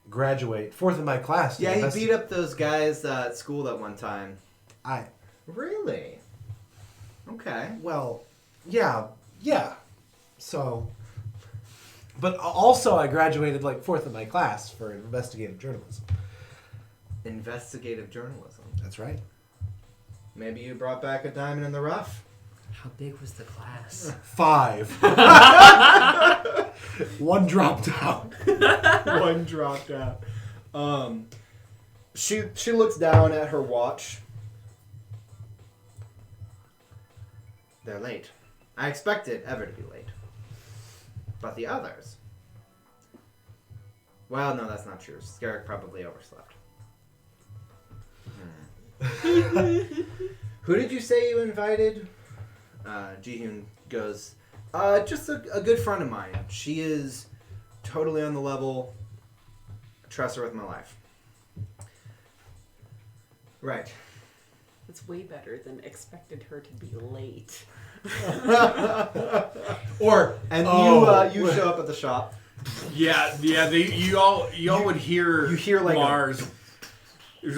graduate 4th in my class. Yeah, he beat up those guys at school that one time. Really? Okay. Well, yeah. So, but also I graduated 4th in my class for investigative journalism. Investigative journalism. That's right. Maybe you brought back a diamond in the rough. How big was the class? 5. 1 dropped out. One dropped out. She looks down at her watch. They're late. I expected Ever to be late. But the others... Well, no, that's not true. Scarrick probably overslept. Who did you say you invited? Jihyun goes, just a good friend of mine. She is totally on the level. I trust her with my life. Right. It's way better than expected her to be late. You show up at the shop. Yeah. You all would hear. You hear Mars. It's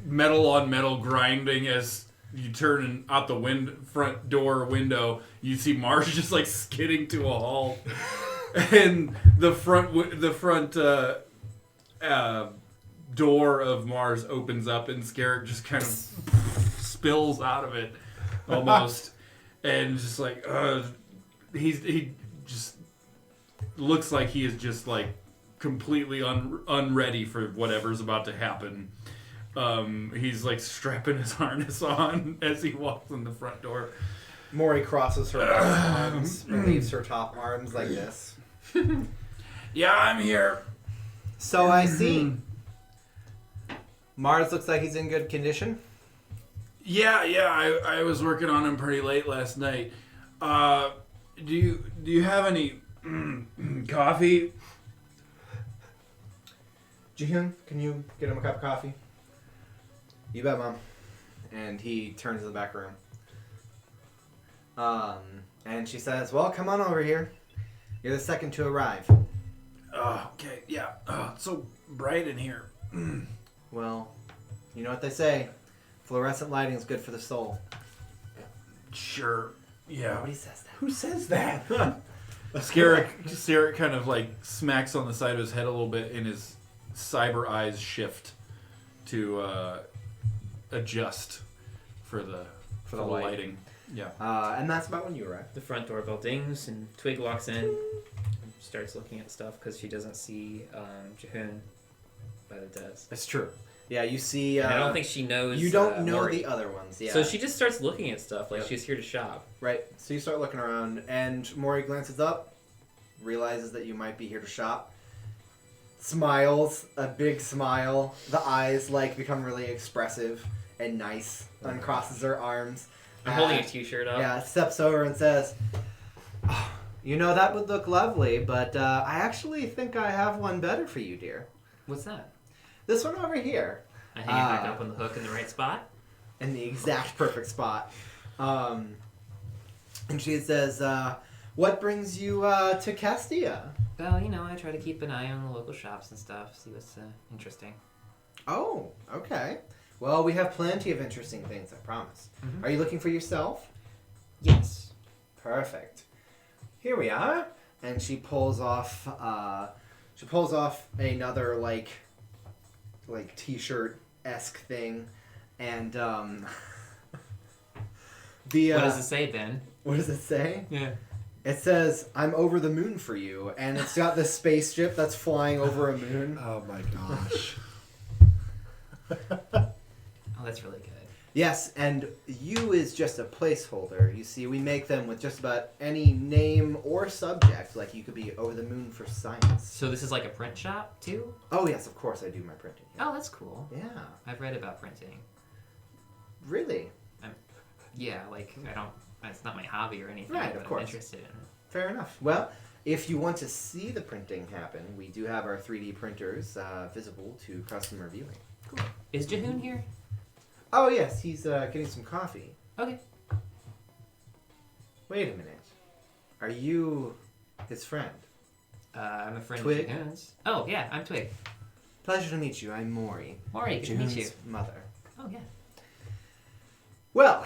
metal on metal grinding as you turn out the front door window. You see Mars just skidding to a halt, and the front door of Mars opens up, and Scarrick just kind of spills out of it almost, and just he just looks like he is just completely unready for whatever's about to happen. He's strapping his harness on as he walks in the front door. Maury crosses her arms and leaves her top arms like this. Yeah, I'm here. So I see. Mars looks like he's in good condition. Yeah. I was working on him pretty late last night. Do you have any coffee? Jihyun, can you get him a cup of coffee? You bet, Mom. And he turns to the back room. And she says, "Well, come on over here. You're the second to arrive." Oh, okay, yeah. It's so bright in here. Well, you know what they say. Fluorescent lighting is good for the soul. Sure. Yeah. Nobody says that. Who says that? Scarrick kind of smacks on the side of his head a little bit, and his cyber eyes shift to adjust for the lighting. Yeah. And that's about when you arrive. The front doorbell dings, and Twig walks in. starts looking at stuff because she doesn't see Jahoon by the desk. It's true. Yeah, you see. And I don't think she knows. You don't know Mori. the other ones. Yeah. So she just starts looking at stuff like Yep. she's here to shop. Right. So you start looking around, and Mori glances up, realizes that you might be here to shop, smiles, a big smile. The eyes become really expressive and nice. Uncrosses her arms. I'm holding a T-shirt up. Yeah, steps over and says, "Oh, you know, that would look lovely, but I actually think I have one better for you, dear. What's that? This one over here. I hang it back up on the hook in the right spot. In the exact perfect spot. And she says, what brings you to Kestia? Well, you know, I try to keep an eye on the local shops and stuff, see what's interesting. Oh, okay. Well, we have plenty of interesting things, I promise. Mhm. Are you looking for yourself? Yes. Perfect. Here we are. And she pulls off another t-shirt-esque thing, and the What does it say, Ben? what does it say? Yeah. It says, "I'm over the moon for you," and it's got this spaceship that's flying over a moon. Oh my gosh. Oh, that's really good. Yes, and you is just a placeholder. You see, we make them with just about any name or subject. Like, you could be over the moon for science. So this is like a print shop, too? Oh, yes, of course I do my printing. Yeah. Oh, that's cool. Yeah. I've read about printing. Really? Yeah, it's not my hobby or anything, Right, but of course. I'm interested in it. Fair enough. Well, if you want to see the printing happen, we do have our 3D printers visible to customer viewing. Cool. Is Jahoon here? Oh, yes, he's getting some coffee. Okay. Wait a minute. Are you his friend? I'm a friend Twig? of Jahoon's. Oh, yeah, I'm Twig. Pleasure to meet you. I'm Mori. Mori, good to meet you. Jahoon's mother. Oh, yeah. Well,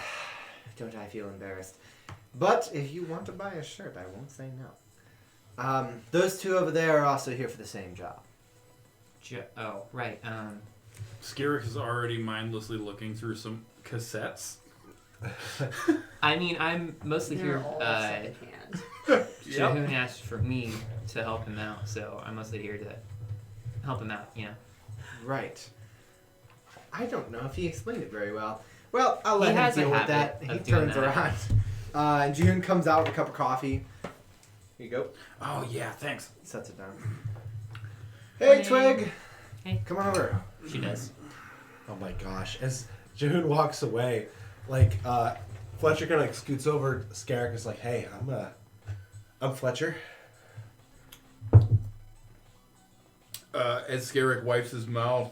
don't I feel embarrassed. But if you want to buy a shirt, I won't say no. Those two over there are also here for the same job. Oh, right. Scarrick is already mindlessly looking through some cassettes. I mean, I'm mostly They're here. all secondhand. Jahoon asked for me to help him out, so I'm mostly here to help him out, you know. Right. I don't know if he explained it very well. Well, I'll let He him has a deal with habit that. of He doing turns that. around. And June comes out with a cup of coffee. Here you go. Oh, yeah, thanks. Sets it down. Hey, Hey. Twig. Hey. Come on over. She does. Oh my gosh. As Jahoon walks away, Fletcher kind of scoots over. Scarrick is like, "Hey, I'm Fletcher." As Scarrick wipes his mouth,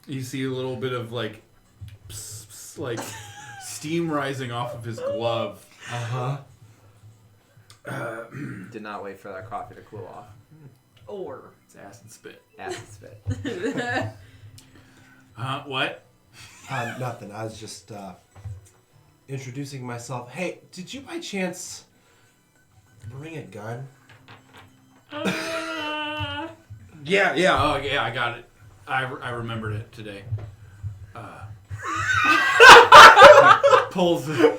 you see a little bit of steam rising off of his glove. Did not wait for that coffee to cool off. Or. It's acid spit. Acid spit. What? Nothing. I was just introducing myself. Hey, did you by chance bring a gun? Yeah. Oh, yeah. I got it. I remembered it today. Pulls a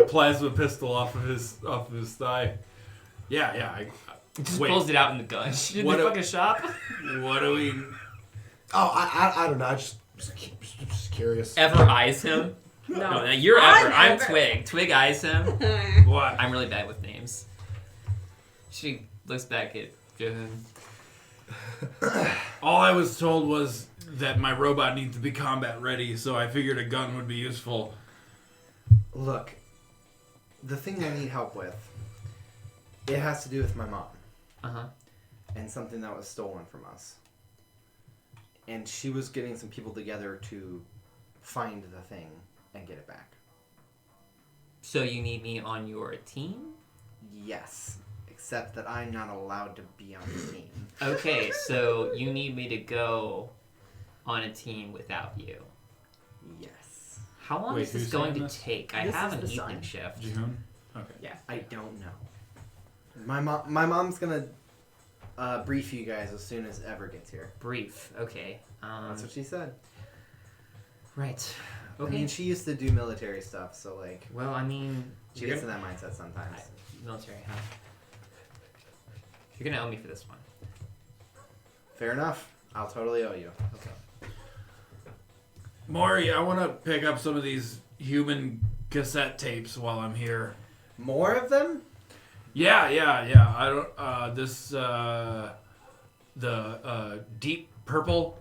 plasma pistol off of his thigh. Yeah. Just Wait. pulls it out in the gun. She did What the a- fucking shop. What do we? Oh, I don't know. I just curious. Ever eyes him? No, you're I'm Ever. I'm Ever. Twig. Twig eyes him. What? I'm really bad with names. She looks back at Jahoon. All I was told was that my robot needs to be combat ready, so I figured a gun would be useful. Look, the thing I need help with, it has to do with my mom. Uh-huh. And something that was stolen from us. And she was getting some people together to find the thing and get it back. So you need me on your team? Yes. Except that I'm not allowed to be on the team. Okay, so you need me to go on a team without you. Yes. How long Wait, is this who's going saying to this? take? I This have is an the evening sun. shift. Jihoon? Okay. Yeah. I don't know. My mom's gonna brief you guys as soon as Ever gets here. Brief. Okay. That's what she said. Right. I Okay. mean, she used to do military stuff, so like Well, I mean, she gets in that mindset sometimes. military, huh? You're gonna owe me for this one. Fair enough. I'll totally owe you. Okay. Maury, I want to pick up some of these human cassette tapes while I'm here. More of them? Yeah. I don't. The Deep Purple.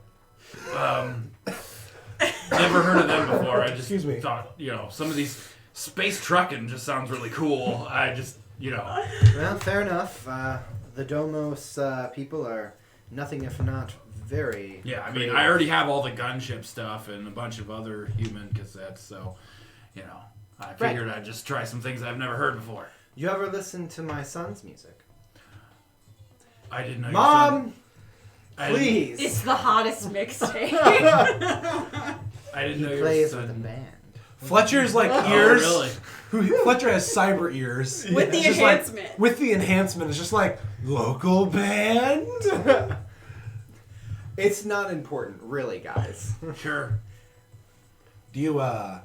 Never heard of them before. I just Excuse me. thought, some of these space trucking just sounds really cool. I just, Well, fair enough. The Domos people are nothing if not very... Yeah, I mean, creative. I already have all the gunship stuff and a bunch of other human cassettes, so, I figured I'd just try some things I've never heard before. You ever listen to my son's music? I didn't know Mom! I didn't- Please! It's the hottest mixtape. I didn't He know your plays with a son. band. Fletcher's like Oh, ears. really? Fletcher has cyber ears. With the It's just like- enhancement. with the enhancement, it's just like local band. It's not important, really, guys. Sure. Do you have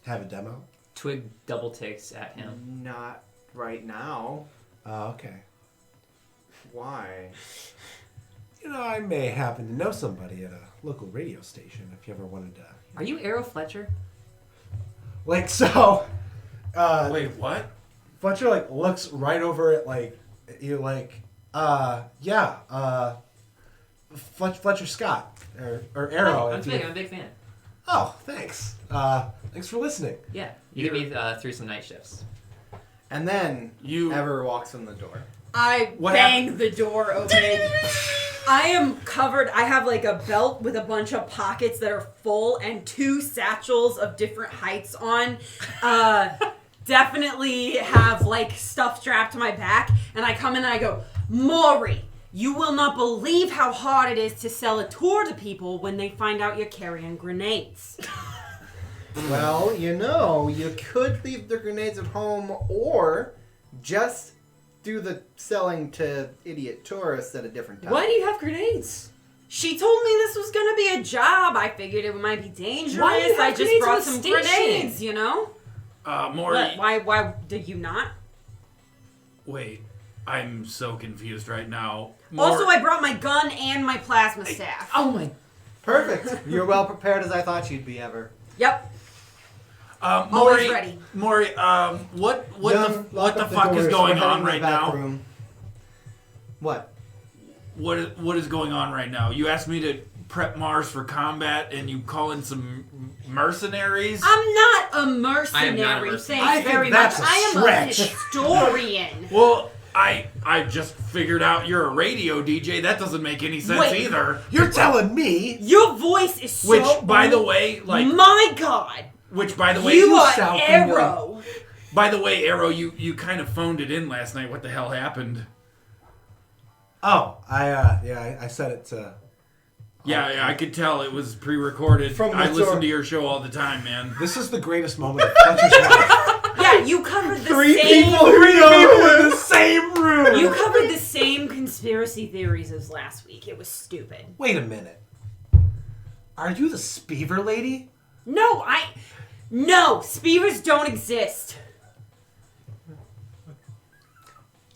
a demo? Twig double ticks at him. Not right now. Oh, okay. Why? I may happen to know somebody at a local radio station if you ever wanted to. Are you Arrow Fletcher? Like, so. Wait, what? Fletcher, looks right over at, Fletcher Scott. Or Arrow. I'm if you- I'm a big fan. Oh, thanks. Thanks for listening. Yeah, you get me through some night shifts. And then You... Ever walks in the door. I What bang the door open. I am covered. I have a belt with a bunch of pockets that are full and 2 satchels of different heights on. Definitely have stuff strapped to my back. And I come in and I go, Maury, you will not believe how hard it is to sell a tour to people when they find out you're carrying grenades. Well, you could leave the grenades at home or just do the selling to idiot tourists at a different time. Why do you have grenades? She told me this was gonna be a job. I figured it might be dangerous. Why do you have I just grenades brought on some station? grenades, Maury... What? Why did you not? Wait, I'm so confused right now. Also, I brought my gun and my plasma staff. Oh my! Perfect. You're well prepared as I thought you'd be, Ever. Yep. Maury, Always ready. Maury, what Young, the lock up fuck is doors. going We're heading on to the right back now? room. What? What is going on right now? You asked me to prep Mars for combat, and you call in some mercenaries? I'm not a mercenary. I am not a mercenary. Thanks I think very that's much. a I am stretch. a historian. Well, I just figured out you're a radio DJ. That doesn't make any sense Wait. either. You're telling me Your voice is so. Which, by the way, my God, you are sound Arrow. By the way, Arrow, you kind of phoned it in last night. What the hell happened? Oh, I said it to. Yeah, I could tell it was pre-recorded. From the I listen door. to your show all the time, man. This is the greatest moment of Fletcher's life. Yeah, you covered the Three same. people in the same room. You covered the same conspiracy theories as last week. It was stupid. Wait a minute. Are you the Speaver lady? No, Speavers don't exist.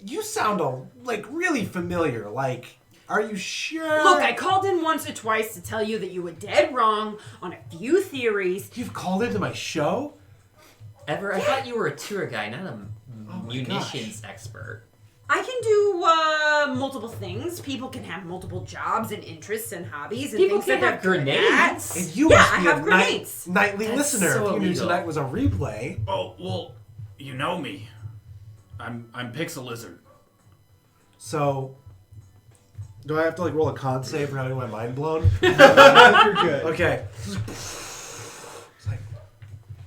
You sound really familiar. Are you sure? Look, I called in once or twice to tell you that you were dead wrong on a few theories. You've called into my show? Ever, I thought you were a tour guy, not a my munitions expert. I can do multiple things. People can have multiple jobs and interests and hobbies and People things can that have they're good grenades. And you Yeah, must I be have a grenades. nightly That's listener. so If you knew illegal. tonight was a replay. Oh, well, you know me. I'm Pixel Lizard. So, do I have to roll a con save for having my mind blown? You're good. Okay. It's like,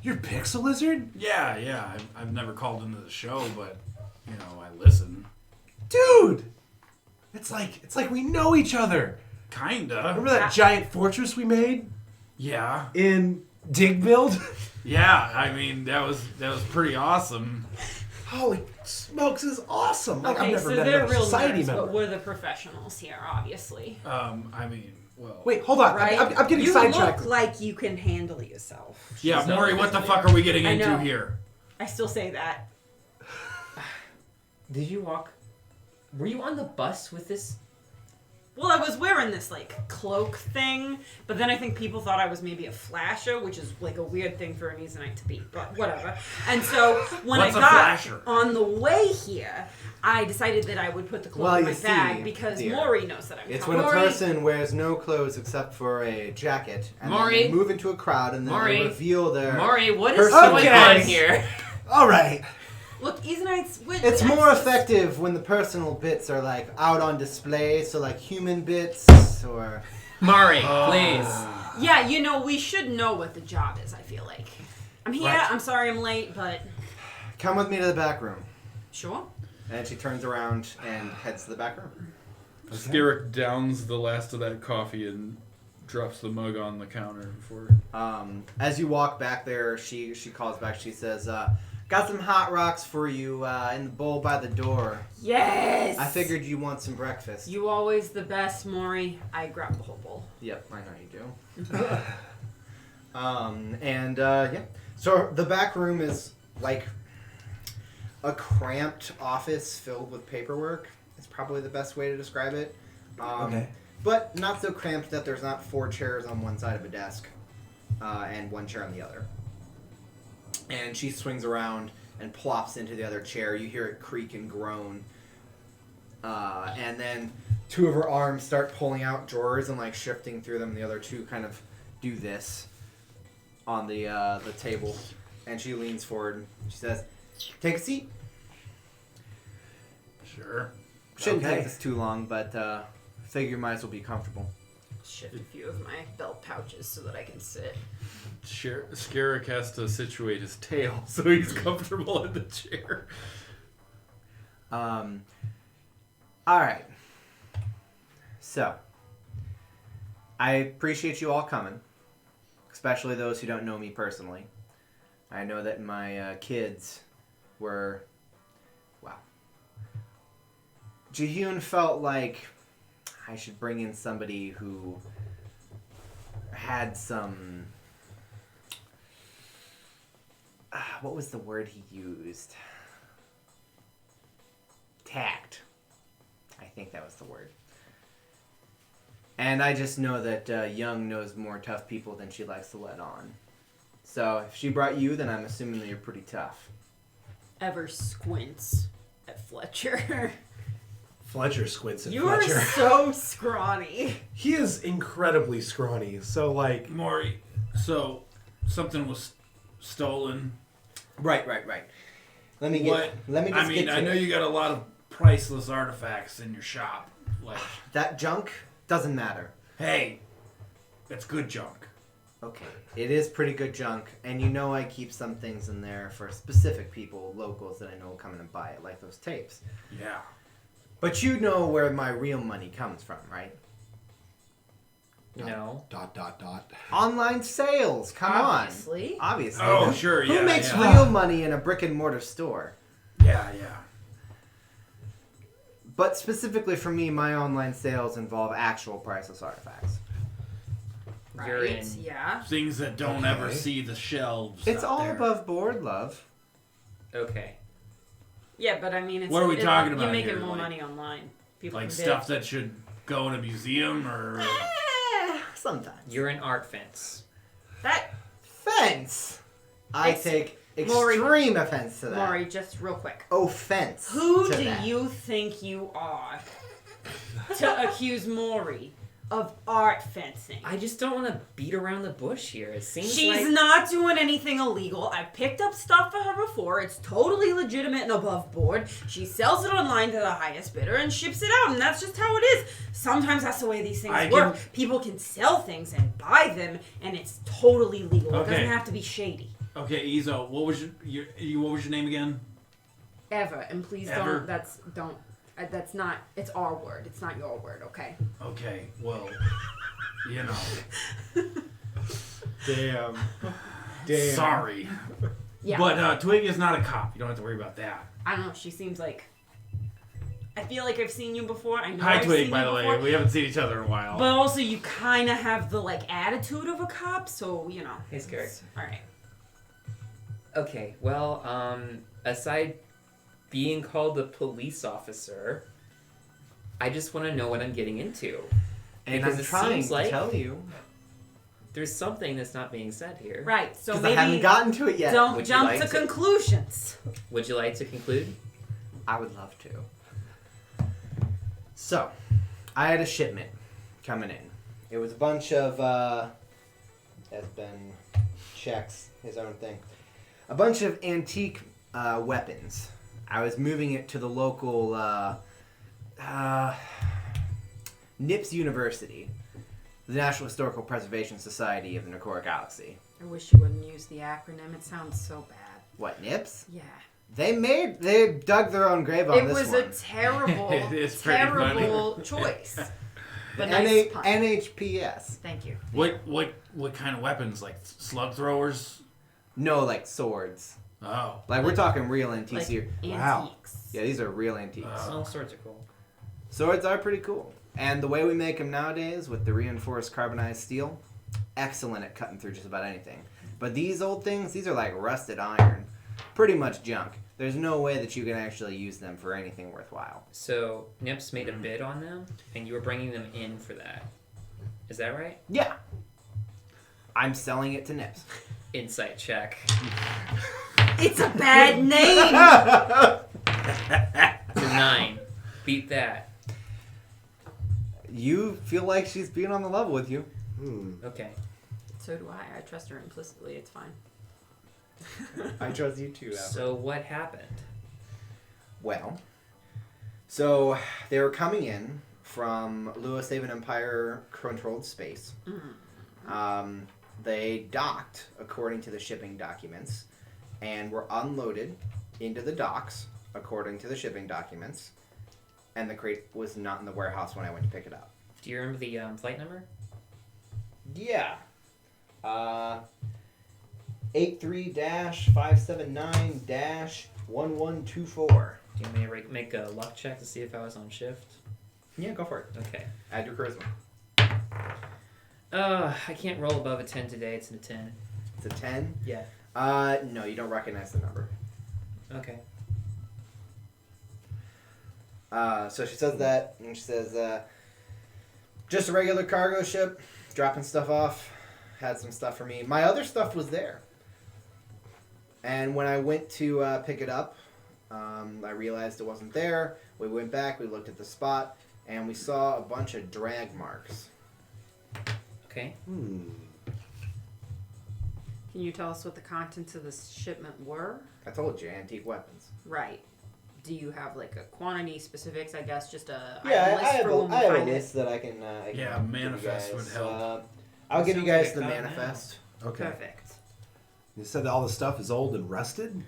you're Pixel Lizard? Yeah. I've never called into the show, but I listen. Dude! It's like we know each other. Kinda. Remember that giant fortress we made Yeah. in Dig Build? Yeah. I mean, that was pretty awesome. Holy smokes, is awesome. I've Okay, never so met they're another real society nerds, member. but we're the professionals here, obviously. I mean, well. Wait, hold on. Right? I'm getting you sidetracked. look like you can handle yourself. Yeah, She's Maury, not what the familiar. fuck are we getting I into know. here? I still say that. Did you walk Were you on the bus with this? Well, I was wearing this, like, cloak thing, but then I think people thought I was maybe a flasher, which is, like, a weird thing for a Neesanite to be, but whatever. And so, when What's I a got flasher? on the way here, I decided that I would put the cloak in my you see, bag because dear, Maury knows that I'm It's coming. when a person wears no clothes except for a jacket, and then Maury. they move into a crowd, and then Maury. they reveal their... Maury, what is Person- going Okay. on here? All right. Look, Neesanites... It's more effective when the personal bits are, like, out on display, so, like, human bits, or... Maury, please. Yeah, you know, we should know what the job is, I feel like. I'm here, Right. I'm sorry I'm late, but... Come with me to the back room. Sure. And she turns around and heads to the back room. Scarrick downs the last of that coffee and drops the mug on the counter before. As you walk back there, she calls back. She says, got some hot rocks for you in the bowl by the door. Yes! I figured you want some breakfast. You always the best, Maury. I grabbed the whole bowl. Yep, I know you do. Yeah. So the back room is like a cramped office filled with paperwork. It's probably the best way to describe it. Okay. But not so cramped that there's not 4 chairs on one side of a desk and 1 chair on the other. And she swings around and plops into the other chair. You hear it creak and groan. And then 2 of her arms start pulling out drawers and like shifting through them. The other 2 kind of do this on the table. And she leans forward. She says, "Take a seat." Sure. Shouldn't Okay. take this too long, but figure you might as well be comfortable. Shift a few of my belt pouches so that I can sit. Scarrick has to situate his tail so he's comfortable in the chair. All right. So, I appreciate you all coming, especially those who don't know me personally. I know that my kids were, wow. Jihyun felt like I should bring in somebody who had some, what was the word he used? Tact. I think that was the word. And I just know that Young knows more tough people than she likes to let on. So if she brought you, then I'm assuming that you're pretty tough. Ever squints at Fletcher. Fletcher squints at You are Fletcher. so scrawny. He is incredibly scrawny. So, like, Maury, so something was stolen. Right. Let me just I mean, get to I know it. you got a lot of priceless artifacts in your shop. Like, That junk doesn't matter. hey, that's good junk. Okay. It is pretty good junk, and you know I keep some things in there for specific people, locals that I know will come in and buy it, like those tapes. Yeah. But you know where my real money comes from, right? No. ... Online sales. Come Obviously. on. Obviously. Oh, sure, Who yeah, makes yeah. real money in a brick and mortar store? Yeah. But specifically for me, my online sales involve actual priceless artifacts. You're Right, in. yeah. Things that don't Okay. ever see the shelves. It's out all there. above board, love. Okay. Yeah, but I mean, it's What are we talking about You're making here? more Like- money online. People Like can bid. stuff that should go in a museum or. Sometimes. You're an art fence. That, Fence. I It's- take Maury- extreme offense to that. Maury, just real quick. Offense. Who to do that. you think you are to accuse Maury of art fencing? I just don't want to beat around the bush here. It seems She's like not doing anything illegal. I've picked up stuff for her before. It's totally legitimate and above board. She sells it online to the highest bidder and ships it out, and that's just how it is. Sometimes that's the way these things I work. can- People can sell things and buy them, and it's totally legal. It Okay. doesn't have to be shady. Okay, Izo, what was your what was your name again? Ever. And please Ever? that's not, it's our word. It's not your word, okay? Okay, well, you know, Damn. sorry, Yeah. but Twig is not a cop. You don't have to worry about that. I don't know. She seems like, I feel like I've seen you before. I know Hi, I've Twig. seen By you the before. way, we haven't seen each other in a while. But also, you kind of have the attitude of a cop, so you know. Hey, Scary. All right. Okay, well, aside being called a police officer, I just want to know what I'm getting into. And Because I'm it trying seems to like- tell you. There's something that's not being said here. Right. So Because I haven't maybe gotten to it yet. don't Would you jump like to to- conclusions. Would you like to conclude? I would love to. So, I had a shipment coming in. It was a bunch of, that's been checks, his own thing. A bunch of antique weapons. I was moving it to the local NIPS University, the National Historical Preservation Society of the Nakora Galaxy. I wish you wouldn't use the acronym. It sounds so bad. What, NIPS? Yeah. They dug their own grave on It this was one. a terrible, It is pretty terrible choice. But nice pun. NHPS. Thank you. What kind of weapons? Like slug throwers? No, like swords. Oh. Like we're talking real antiques here. Wow. Antiques. Yeah, these are real antiques. All sorts are cool. Swords are pretty cool. And the way we make them nowadays with the reinforced carbonized steel, excellent at cutting through just about anything. But these old things, these are like rusted iron. Pretty much junk. There's no way that you can actually use them for anything worthwhile. So Nips made a bid on them, and you were bringing them in for that. Is that right? Yeah. I'm selling it to Nips. Insight check. It's a bad name. It's a 9. Beat that. You feel like she's being on the level with you. Okay. So do I. I trust her implicitly. It's fine. I trust you too, Albert. So what happened? Well, so they were coming in from Lewis Haven Empire controlled space. They docked according to the shipping documents and were unloaded into the docks according to the shipping documents. And the crate was not in the warehouse when I went to pick it up. Do you remember the flight number? Yeah. 83-579-1124. Do you want me to make a luck check to see if I was on shift? Yeah, go for it. Okay. Add your charisma. I can't roll above a 10 today. It's a 10. It's a 10? Yeah. No, you don't recognize the number. Okay. So she says that, and she says, just a regular cargo ship, dropping stuff off, had some stuff for me. My other stuff was there. And when I went to pick it up, I realized it wasn't there. We went back, we looked at the spot, and we saw a bunch of drag marks. Okay. Can you tell us what the contents of this shipment were? I told you, antique weapons. Right. Do you have like a quantity specifics? I guess just a Yeah, item I list for when we have a find it. list that I can Yeah, give you manifest guys. would help. I'll give you Sounds like guys a the cut now. manifest. Okay. Perfect. You said that all the stuff is old and rusted?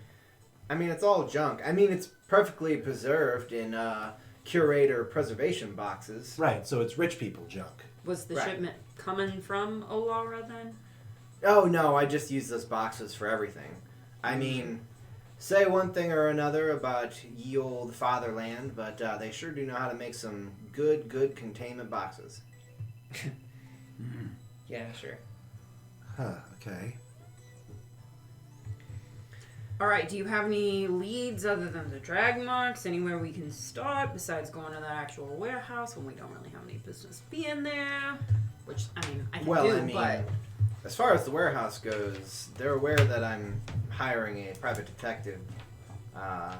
I mean, it's all junk. I mean, it's perfectly preserved in curator preservation boxes. Right, so it's rich people junk. Was the Right. shipment coming from Olara then? Oh, no, I just use those boxes for everything. I mean, say one thing or another about ye old fatherland, but they sure do know how to make some good containment boxes. Yeah, sure. Huh, okay. All right. Do you have any leads other than the drag marks? Anywhere we can start besides going to that actual warehouse when we don't really have any business being there? Which I mean, I can do, but as far as the warehouse goes, they're aware that I'm hiring a private detective.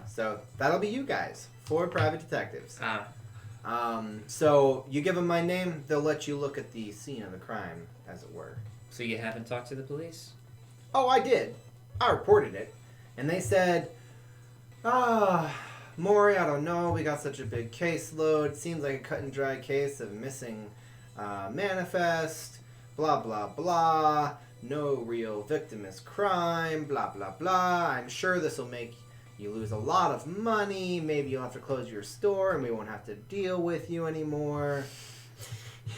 So that'll be you guys, 4 private detectives. So you give them my name, they'll let you look at the scene of the crime, as it were. So you haven't talked to the police? Oh, I did. I reported it. And they said, Maury, I don't know. We got such a big caseload. Seems like a cut and dry case of missing manifest. Blah, blah, blah. No real victim is crime. Blah, blah, blah. I'm sure this will make you lose a lot of money. Maybe you'll have to close your store and we won't have to deal with you anymore.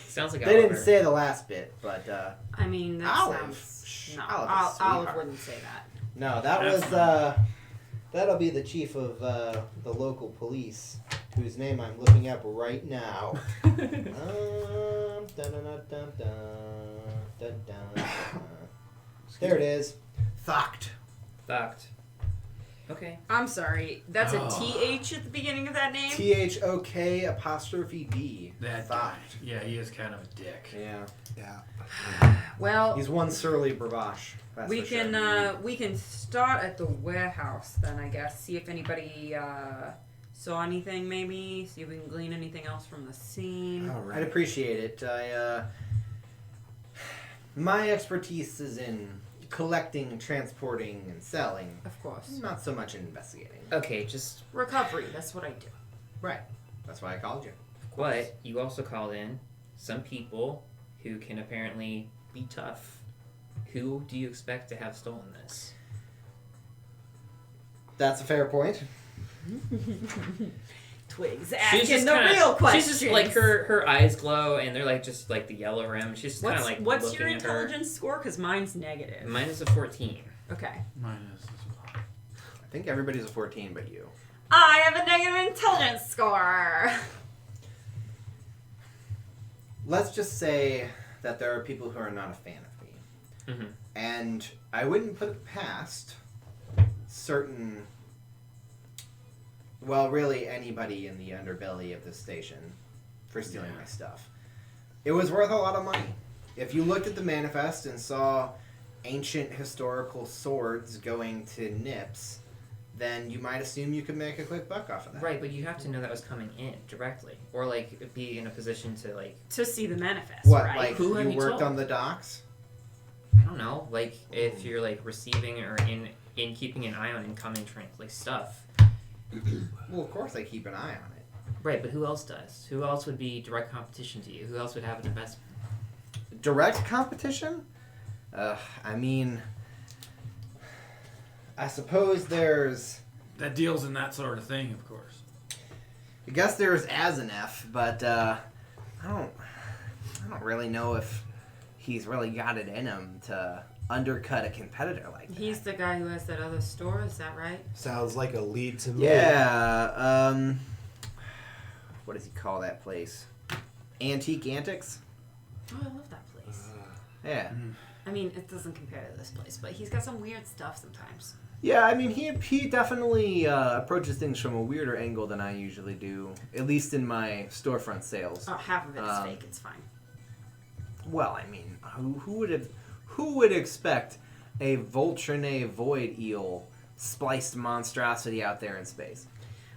Sounds like They didn't Oliver. say the last bit, but I mean that Olive. sounds no. Olive is a Olive sweetheart. wouldn't say that. no, that That's was that'll be the chief of the local police, whose name I'm looking up right now. There it is. Thocht. Fucked. Okay. I'm sorry. That's Oh. a TH at the beginning of that name? THOK''D. That guy. Yeah, he is kind of a dick. Yeah. Yeah. Well, He's one surly bravache. That's we for sure. can start at the warehouse then, I guess. See if anybody saw anything, maybe. See if we can glean anything else from the scene. All I'd right. appreciate it. My expertise is in collecting, transporting, and selling. Of course. Not so much in investigating. Okay, just Recovery. That's what I do. Right. That's why I called you. what? You also called in some people who can apparently be tough. Who do you expect to have stolen this? That's a fair point. Twigs She's asking the kinda- real questions. She's just like her eyes glow and they're like just like the yellow rim. She's just kind of like What's looking your at her. intelligence score? Because mine's negative. Mine is a 14. Okay. Mine is as well. I think everybody's a 14 but you. I have a negative intelligence score. Let's just say that there are people who are not a fan of me. Mm-hmm. And I wouldn't put it past certain, well, really anybody in the underbelly of this station for stealing my stuff. It was worth a lot of money. If you looked at the manifest and saw ancient historical swords going to nips, then you might assume you could make a quick buck off of that. Right, but you have to know that was coming in directly, or like be in a position to like To see the manifest, What, right? like Who have you you worked told? on the docks? I don't know, like if you're like receiving or in keeping an eye on incoming like stuff. Well, of course I keep an eye on it. Right, but who else does? Who else would be direct competition to you? Who else would have an investment? Direct competition? I mean, I suppose there's... That deals in that sort of thing, of course. I guess there's Azenef, but I don't really know if he's really got it in him to undercut a competitor like that. He's the guy who has that other store, is that right? Sounds like a lead to me. Yeah, what does he call that place? Antique Antics? Oh, I love that place. Yeah. I mean, it doesn't compare to this place, but he's got some weird stuff sometimes. Yeah, I mean, he definitely approaches things from a weirder angle than I usually do, at least in my storefront sales. Oh, half of it is fake. It's fine. Well, I mean, who would expect a Voltrine void eel spliced monstrosity out there in space?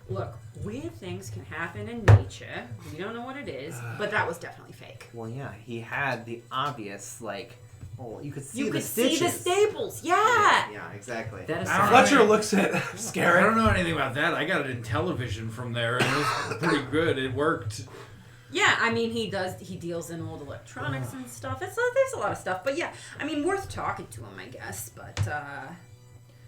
Look, weird things can happen in nature. We don't know what it is, but that was definitely fake. Well, yeah, he had the obvious, like, well, you could see You the could stitches. see the staples. Yeah. Yeah, exactly. That is I don't Fletcher know. looks at I Scarrett. don't know anything about that. I got it in television from there, and it was pretty good. It worked. Yeah, I mean, he deals in old electronics and stuff. There's a lot of stuff, but yeah, I mean, worth talking to him, I guess, but,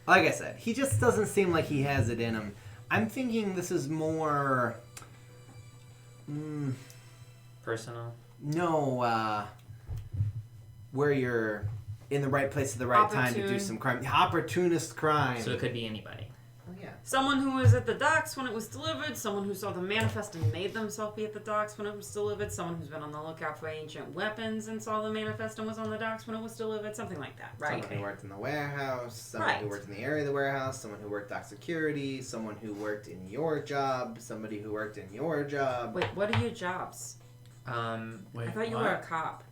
Like I said, he just doesn't seem like he has it in him. I'm thinking this is more... personal. No, where you're in the right place at the right time to do Opportune. some crime. Opportunist crime. So it could be anybody. Oh, yeah. someone who was at the docks when it was delivered, someone who saw the manifest and made themselves be at the docks when it was delivered, someone who's been on the lookout for ancient weapons and saw the manifest and was on the docks when it was delivered, something like that, right? Someone who worked in the warehouse, someone who Right. worked in the area of the warehouse, someone who worked dock security, someone who worked in your job, somebody who worked in your job. Wait, what are your jobs? Wait, I thought you were a cop.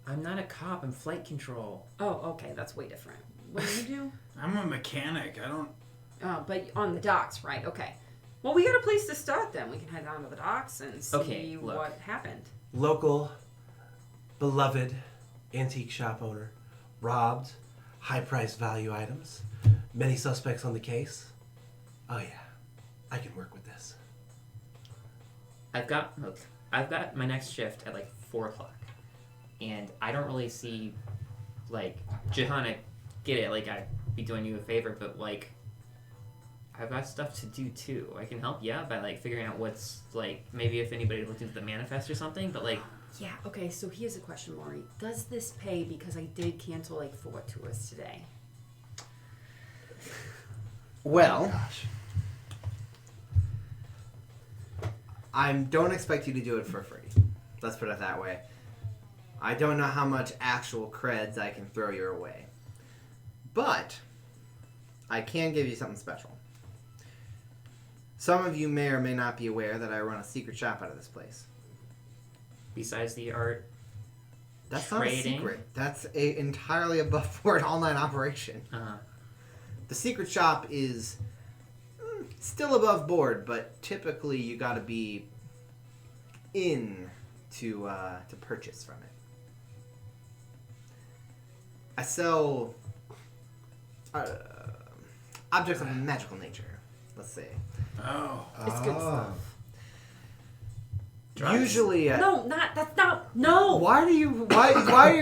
I'm not a cop. I'm flight control. Oh, okay, that's way different. What do you do? I'm a mechanic. I don't. Oh, but on the docks, right? Okay. Well, we got a place to start then. We can head down to the docks and see Okay, look. what happened. Local, beloved antique shop owner, robbed, high-priced value items, many suspects on the case. Oh yeah, I can work with this. I've got my next shift at like 4:00, and I don't really see like Johanna get it. Like I'd be doing you a favor, but like I've got stuff to do too. I can help, yeah, by like figuring out what's like maybe if anybody looked into the manifest or something. But like Yeah, okay, so here's a question, Maury. Does this pay because I did cancel like 4 tours today? Well, Gosh. I don't expect you to do it for free. Let's put it that way. I don't know how much actual creds I can throw your way. But I can give you something special. Some of you may or may not be aware that I run a secret shop out of this place. Besides the art, That's not a Trading? secret. That's a entirely above board online operation. The secret shop is still above board, but typically you got to be in to purchase from it. I sell objects of magical nature. Let's say. Oh. It's good stuff. Usually, No, that's not. No. Why are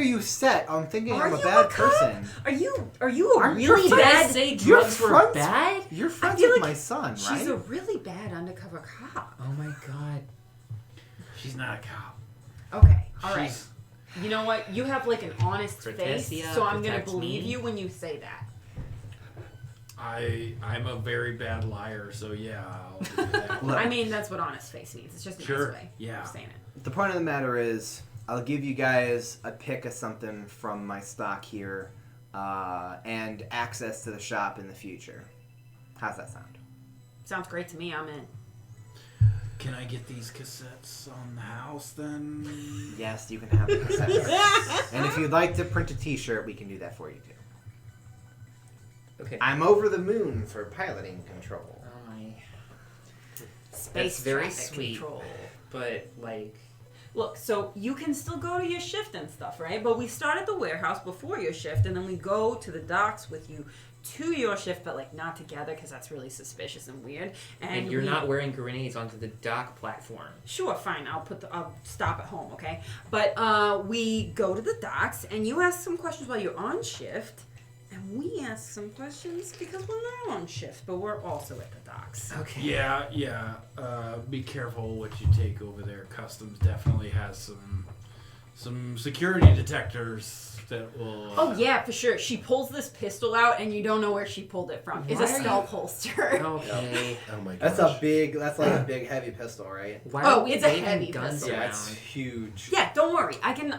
you set on thinking Are I'm a you bad a cop? person? Are you a Aren't really your bad? say You're drugs were friends- bad? You're friends feel with like my son, right? She's a really bad undercover cop. Oh my god. She's not a cop. Okay, all right. She's- You know what? You have like an honest face, Cortesia so I'm gonna protects believe me. you when you say that. I'm a very bad liar, so yeah, I'll do that. Look, I mean, that's what honest face means. It's just a Sure, nice way yeah. of saying it. the point of the matter is, I'll give you guys a pick of something from my stock here, and access to the shop in the future. How's that sound? Sounds great to me. I'm in. Can I get these cassettes on the house then? Yes, you can have the cassettes. And if you'd like to print a T-shirt, we can do that for you too. Okay. I'm over the moon for piloting control. Oh my. Space That's very traffic sweet. control. But like, Look, so you can still go to your shift and stuff, right? But we start at the warehouse before your shift, and then we go to the docks with you to your shift, but like not together because that's really suspicious and weird. and you're not wearing grenades onto the dock platform. Sure, fine. I'll stop at home, okay? But we go to the docks, and you ask some questions while you're on shift, and we ask some questions because we're not on shift, but we're also at the docks. Okay. Yeah. Be careful what you take over there. Customs definitely has some security detectors that will. Oh yeah, for sure. She pulls this pistol out, and you don't know where she pulled it from. It's a Why are stealth holster. Okay. Oh my gosh. That's like a big heavy pistol, right? Why Oh, are we it's a waving heavy guns pistol. Yeah, around? it's huge. Yeah, don't worry.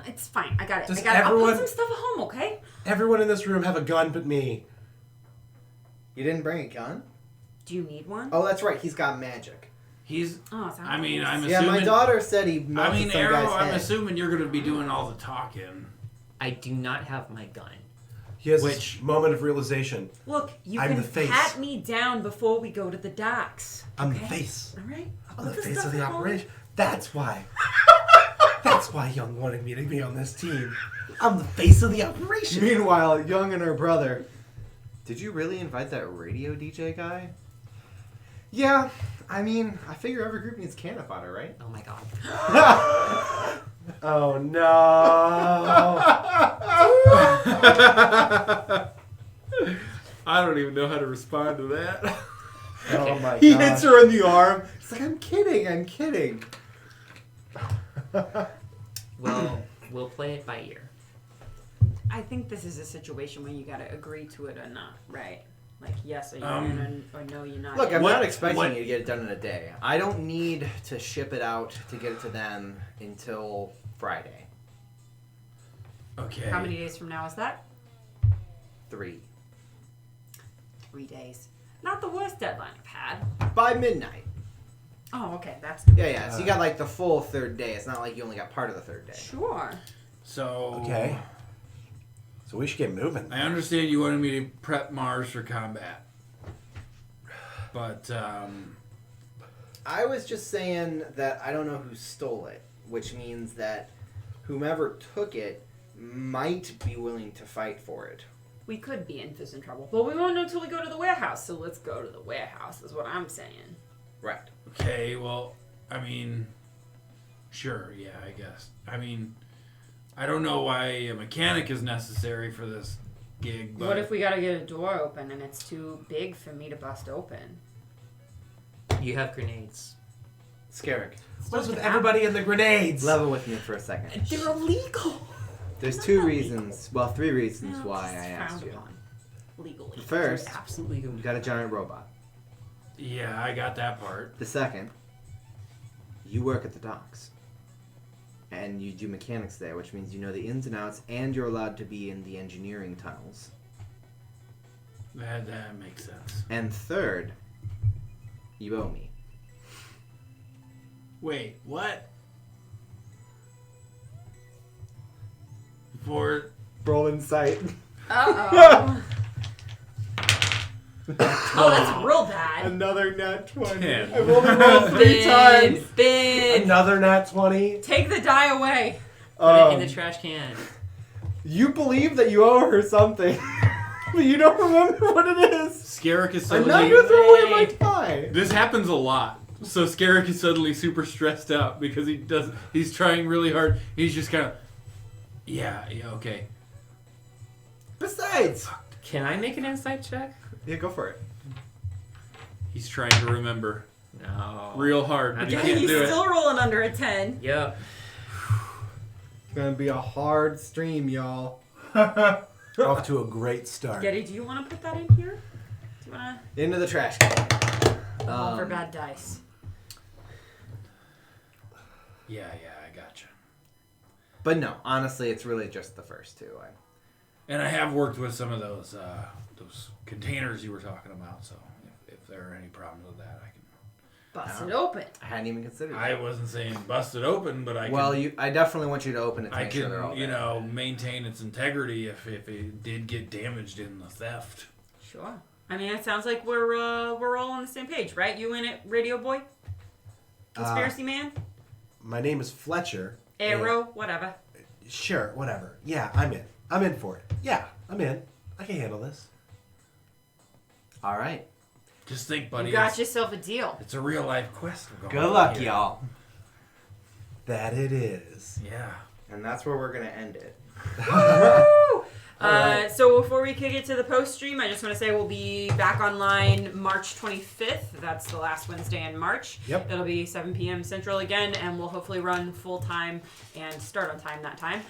It's fine. I got it. Does I'll everyone- put some stuff at home, okay? Everyone in this room have a gun but me. You didn't bring a gun? Do you need one? Oh, that's right. He's got magic. He's. Oh, it's I mean, I'm Yeah, assuming. my daughter said he melted I mean, some Arrow. guy's I'm head. assuming you're going to be doing all the talking. I do not have my gun. He has Which- this moment of realization. Look, you I'm can the face. pat me down before we go to the docks. I'm the okay? face. All right. I'll I'm the put face stuff of the at home. operation. That's why. That's why Young wanted me to be on this team. I'm the face of the operation. Meanwhile, Young and her brother. Did you really invite that radio DJ guy? Yeah, I mean, I figure every group needs cannon fodder, right? Oh my god. Oh no. I don't even know how to respond to that. Oh my He god. hits her in the arm. He's like, I'm kidding. Well, we'll play it by ear. I think this is a situation where you gotta agree to it or not, right? Like, yes, are you in, or no, you're not. Look, in. I'm What- not expecting what- you to get it done in a day. I don't need to ship it out to get it to them until Friday. Okay. How many days from now is that? 3. 3 days. Not the worst deadline I've had. By midnight. Oh, okay, that's Yeah. So you got like the full 3rd day. It's not like you only got part of the 3rd day. sure. So. Okay. So we should get moving. I understand you wanted me to prep Mars for combat. But, I was just saying that I don't know who stole it, which means that whomever took it might be willing to fight for it. We could be in for some trouble, but we won't know until we go to the warehouse. So let's go to the warehouse. Is what I'm saying. Right. okay, well, I mean, sure, yeah, I guess. I mean, I don't know why a mechanic is necessary for this gig, but What if we gotta get a door open and it's too big for me to bust open? You have grenades. Scarrick, What's with everybody in the grenades? level with me for a second. They're illegal. There's 2 reasons, well, 3 reasons No, why it's I asked frowned you. upon. Legally. The first, Absolutely. you got a giant robot. yeah, I got that part. The second, you work at the docks. And you do mechanics there, which means you know the ins and outs, and you're allowed to be in the engineering tunnels. That makes sense. And third, you owe me. Wait, what? For Roll insight. Uh-oh. Oh, that's real bad. Another nat 20. 10. I've only rolled 3 times. Bin. Another nat 20. Take the die away. Put it in the trash can. You believe that you owe her something, but you don't remember what it is. Scarrick is I'm suddenly. not going to throw away my tie. This happens a lot. So Scarrick is suddenly super stressed out because he's trying really hard. He's just kind of, yeah, okay. Besides. Can I make an insight check? Yeah, go for it. He's trying to remember No. real hard, but he Not can't He's do it. still rolling under a 10. Yep. It's going to be a hard stream, y'all. Off to a great start. Getty, do you want to put that in here? Do you want Into the trash can. to roll for bad dice? Yeah, I gotcha. But no, honestly, it's really just the first 2. And I have worked with some of those containers you were talking about, so if there are any problems with that, I can. Bust it open. I hadn't even considered I that. wasn't saying bust it open, but I Well, can, I definitely want you to open it to I make sure they're all can, there. maintain its integrity if it did get damaged in the theft. Sure. I mean, it sounds like we're all on the same page, right? You in it, Radio Boy? Conspiracy Man? My name is Fletcher. Arrow? Whatever. Sure, whatever. Yeah, I'm in. I'm in for it. Yeah, I'm in. I can handle this. All right. Just think, buddy. You got it's, yourself a deal. it's a real life quest we're going Good on luck, here. y'all. That it is. Yeah. And that's where we're going to end it. Woo! Alright. So before we kick it to the post stream, I just want to say we'll be back online March 25th. That's the last Wednesday in March. Yep. It'll be 7 p.m. Central again, and we'll hopefully run full time and start on time that time.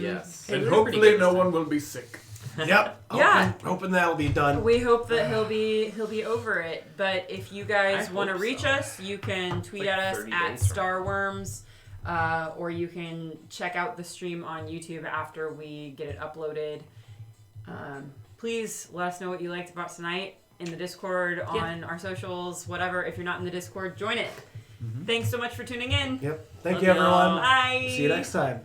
Yes. Hey, And we were pretty hopefully good no this one will be sick. Yep. Yeah. Hoping that'll be done. We hope that he'll be over it. But if you guys I want to hope reach so. us, you can tweet Like at us 30 at days from Starwyrms, or you can check out the stream on YouTube after we get it uploaded. Please let us know what you liked about tonight in the Discord, on our socials, whatever. If you're not in the Discord, join it. Thanks so much for tuning in. Yep. Thank Love you, everyone. y'all. Bye. See you next time.